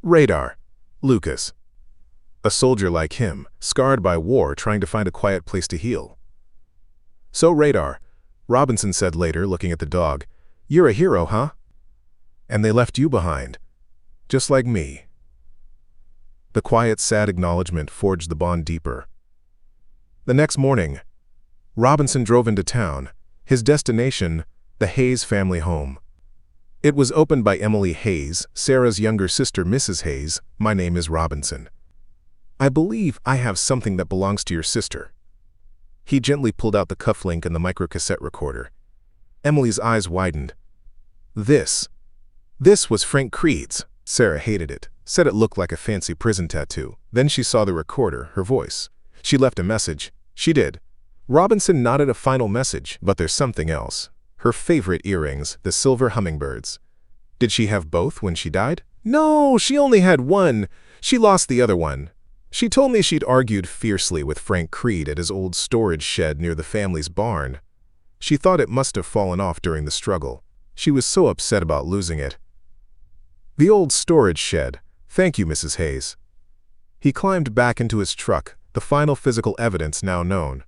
Radar. Lucas. A soldier like him, scarred by war, trying to find a quiet place to heal. So Radar, Robinson said later, looking at the dog, you're a hero, huh? And they left you behind. Just like me. The quiet, sad acknowledgement forged the bond deeper. The next morning, Robinson drove into town, his destination, the Hayes family home. It was opened by Emily Hayes, Sarah's younger sister, Mrs. Hayes. My name is Robinson. I believe I have something that belongs to your sister. He gently pulled out the cufflink and the microcassette recorder. Emily's eyes widened. This was Frank Creed's. Sarah hated it, said it looked like a fancy prison tattoo. Then she saw the recorder, her voice. She left a message. She did. Robinson nodded a final message, but there's something else. Her favorite earrings, the silver hummingbirds. Did she have both when she died? No, she only had one. She lost the other one. She told me she'd argued fiercely with Frank Creed at his old storage shed near the family's barn. She thought it must have fallen off during the struggle. She was so upset about losing it. The old storage shed. Thank you, Mrs. Hayes. He climbed back into his truck, the final physical evidence now known.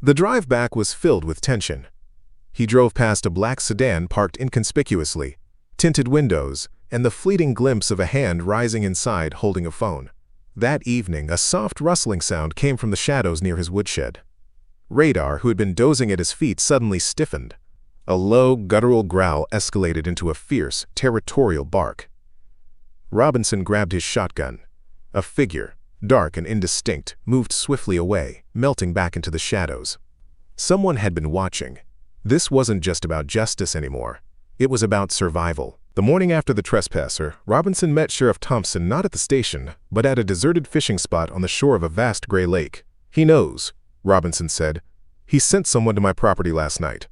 The drive back was filled with tension. He drove past a black sedan parked inconspicuously, tinted windows, and the fleeting glimpse of a hand rising inside holding a phone. That evening, a soft rustling sound came from the shadows near his woodshed. Radar, who had been dozing at his feet, suddenly stiffened. A low, guttural growl escalated into a fierce, territorial bark. Robinson grabbed his shotgun. A figure, dark and indistinct, moved swiftly away, melting back into the shadows. Someone had been watching. This wasn't just about justice anymore. It was about survival. The morning after the trespasser, Robinson met Sheriff Thompson not at the station, but at a deserted fishing spot on the shore of a vast gray lake. He knows, Robinson said. He sent someone to my property last night.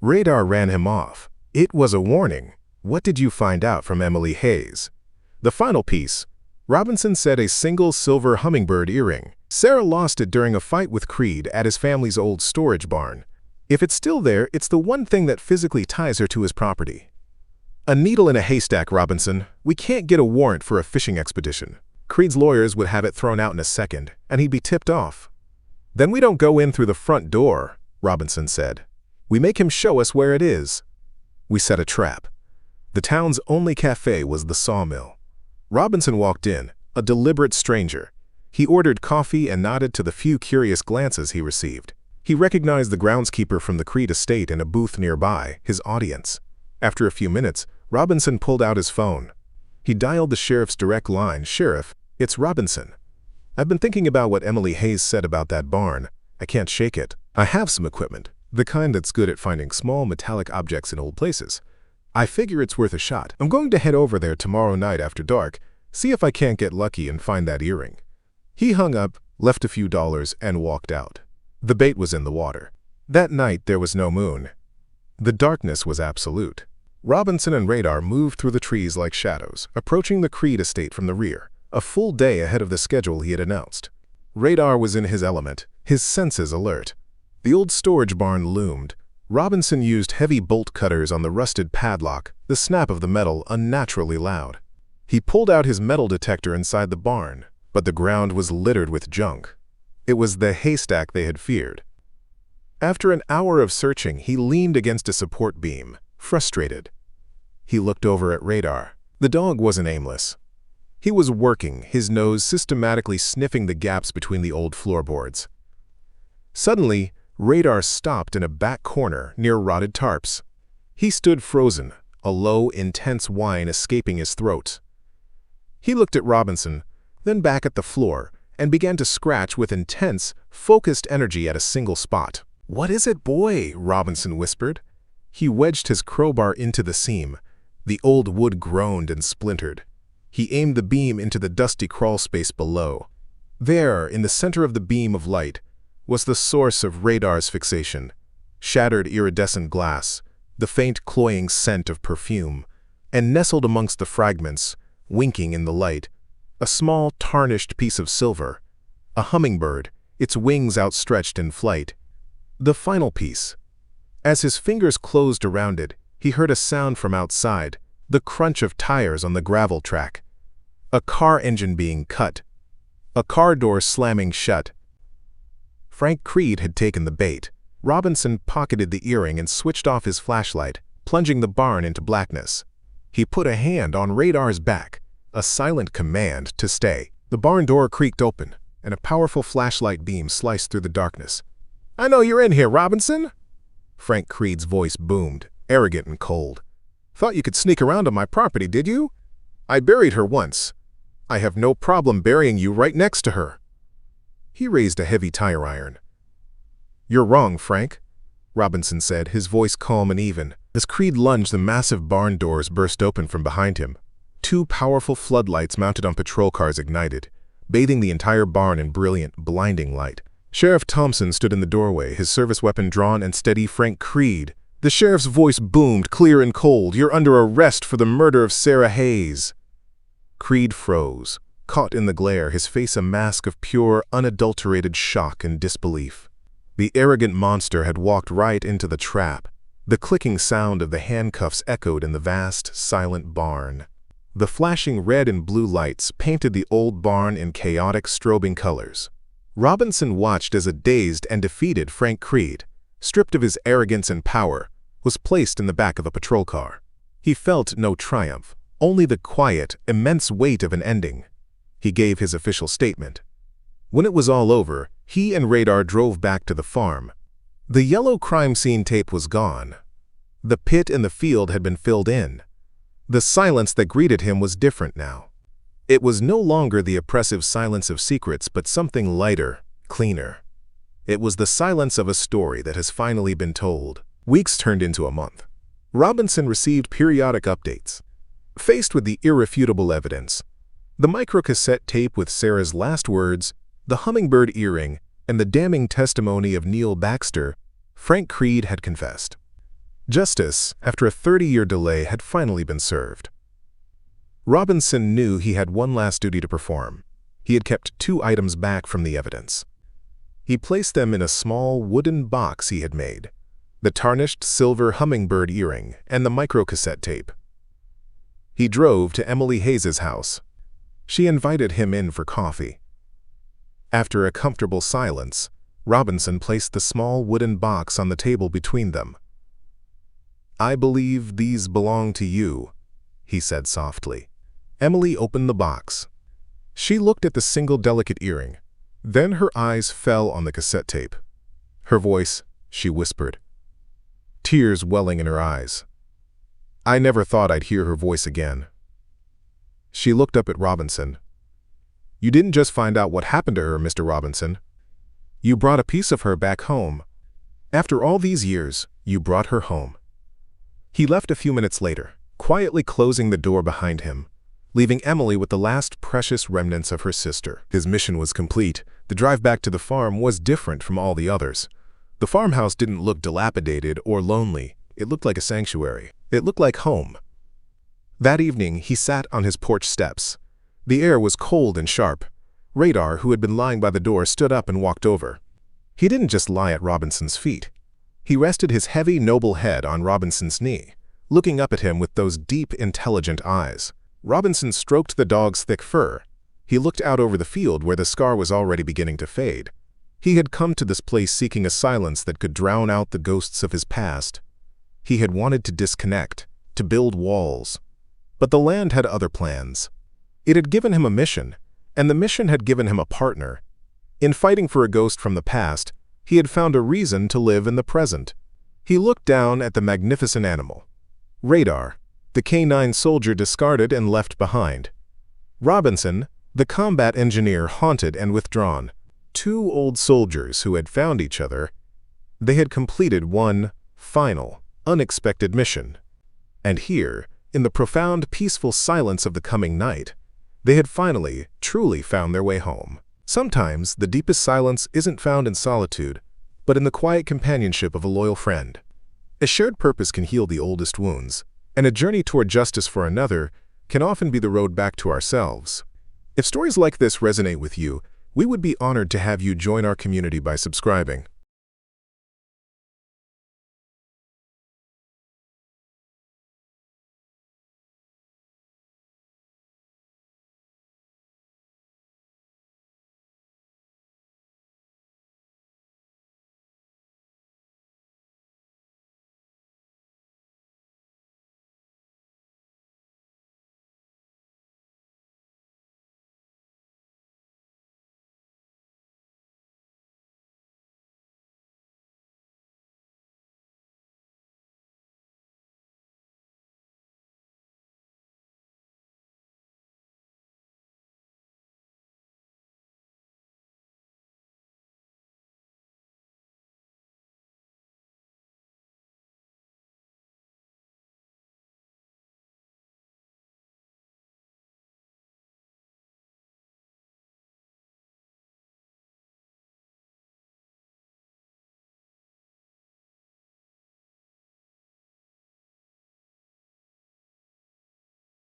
Radar ran him off. It was a warning. What did you find out from Emily Hayes? The final piece. Robinson said a single silver hummingbird earring. Sarah lost it during a fight with Creed at his family's old storage barn. If it's still there, it's the one thing that physically ties her to his property. A needle in a haystack, Robinson. We can't get a warrant for a fishing expedition. Creed's lawyers would have it thrown out in a second, and he'd be tipped off. Then we don't go in through the front door, Robinson said. We make him show us where it is. We set a trap. The town's only cafe was the sawmill. Robinson walked in, a deliberate stranger. He ordered coffee and nodded to the few curious glances he received. He recognized the groundskeeper from the Creed estate in a booth nearby, his audience. After a few minutes, Robinson pulled out his phone. He dialed the sheriff's direct line. Sheriff, it's Robinson. I've been thinking about what Emily Hayes said about that barn. I can't shake it. I have some equipment, the kind that's good at finding small metallic objects in old places. I figure it's worth a shot. I'm going to head over there tomorrow night after dark, see if I can't get lucky and find that earring. He hung up, left a few dollars, and walked out. The bait was in the water. That night there was no moon. The darkness was absolute. Robinson and Radar moved through the trees like shadows, approaching the Creed estate from the rear, a full day ahead of the schedule he had announced. Radar was in his element, his senses alert. The old storage barn loomed. Robinson used heavy bolt cutters on the rusted padlock, the snap of the metal unnaturally loud. He pulled out his metal detector inside the barn, but the ground was littered with junk. It was the haystack they had feared. After an hour of searching, he leaned against a support beam, frustrated. He looked over at Radar. The dog wasn't aimless. He was working, his nose systematically sniffing the gaps between the old floorboards. Suddenly, Radar stopped in a back corner near rotted tarps. He stood frozen, a low, intense whine escaping his throat. He looked at Robinson, then back at the floor, and began to scratch with intense, focused energy at a single spot. "What is it, boy?" Robinson whispered. He wedged his crowbar into the seam. The old wood groaned and splintered. He aimed the beam into the dusty crawl space below. There, in the center of the beam of light, was the source of Radar's fixation. Shattered iridescent glass, the faint cloying scent of perfume, and nestled amongst the fragments, winking in the light, a small tarnished piece of silver, a hummingbird, its wings outstretched in flight. The final piece. As his fingers closed around it, he heard a sound from outside, the crunch of tires on the gravel track. A car engine being cut. A car door slamming shut. Frank Creed had taken the bait. Robinson pocketed the earring and switched off his flashlight, plunging the barn into blackness. He put a hand on Radar's back, a silent command to stay. The barn door creaked open, and a powerful flashlight beam sliced through the darkness. "I know you're in here, Robinson!" Frank Creed's voice boomed, arrogant and cold. "Thought you could sneak around on my property, did you? I buried her once. I have no problem burying you right next to her." He raised a heavy tire iron. "You're wrong, Frank," Robinson said, his voice calm and even. As Creed lunged, the massive barn doors burst open from behind him. Two powerful floodlights mounted on patrol cars ignited, bathing the entire barn in brilliant, blinding light. Sheriff Thompson stood in the doorway, his service weapon drawn and steady. "Frank Creed." The sheriff's voice boomed, clear and cold. "You're under arrest for the murder of Sarah Hayes." Creed froze, caught in the glare, his face a mask of pure, unadulterated shock and disbelief. The arrogant monster had walked right into the trap. The clicking sound of the handcuffs echoed in the vast, silent barn. The flashing red and blue lights painted the old barn in chaotic, strobing colors. Robinson watched as a dazed and defeated Frank Creed, stripped of his arrogance and power, was placed in the back of a patrol car. He felt no triumph, only the quiet, immense weight of an ending. He gave his official statement. When it was all over, he and Radar drove back to the farm. The yellow crime scene tape was gone. The pit in the field had been filled in. The silence that greeted him was different now. It was no longer the oppressive silence of secrets, but something lighter, cleaner. It was the silence of a story that has finally been told. Weeks turned into a month. Robinson received periodic updates. Faced with the irrefutable evidence, the microcassette tape with Sarah's last words, the hummingbird earring, and the damning testimony of Neil Baxter, Frank Creed had confessed. Justice, after a 30-year delay, had finally been served. Robinson knew he had one last duty to perform. He had kept two items back from the evidence. He placed them in a small wooden box he had made, the tarnished silver hummingbird earring and the microcassette tape. He drove to Emily Hayes's house. She invited him in for coffee. After a comfortable silence, Robinson placed the small wooden box on the table between them. "I believe these belong to you," he said softly. Emily opened the box. She looked at the single delicate earring. Then her eyes fell on the cassette tape. Her voice, she whispered, tears welling in her eyes. I never thought I'd hear her voice again. She looked up at Robinson. "You didn't just find out what happened to her, Mr. Robinson. You brought a piece of her back home. After all these years, you brought her home." He left a few minutes later, quietly closing the door behind him, leaving Emily with the last precious remnants of her sister. His mission was complete. The drive back to the farm was different from all the others. The farmhouse didn't look dilapidated or lonely. It looked like a sanctuary. It looked like home. That evening, he sat on his porch steps. The air was cold and sharp. Radar, who had been lying by the door, stood up and walked over. He didn't just lie at Robinson's feet. He rested his heavy, noble head on Robinson's knee, looking up at him with those deep, intelligent eyes. Robinson stroked the dog's thick fur. He looked out over the field where the scar was already beginning to fade. He had come to this place seeking a silence that could drown out the ghosts of his past. He had wanted to disconnect, to build walls. But the land had other plans. It had given him a mission, and the mission had given him a partner. In fighting for a ghost from the past, he had found a reason to live in the present. He looked down at the magnificent animal. Radar, the canine soldier discarded and left behind. Robinson, The combat engineer haunted and withdrawn. Two old soldiers who had found each other. They had completed one final, unexpected mission. And here, in the profound, peaceful silence of the coming night, they had finally, truly found their way home. Sometimes, the deepest silence isn't found in solitude, but in the quiet companionship of a loyal friend. A shared purpose can heal the oldest wounds, and a journey toward justice for another can often be the road back to ourselves. If stories like this resonate with you, we would be honored to have you join our community by subscribing.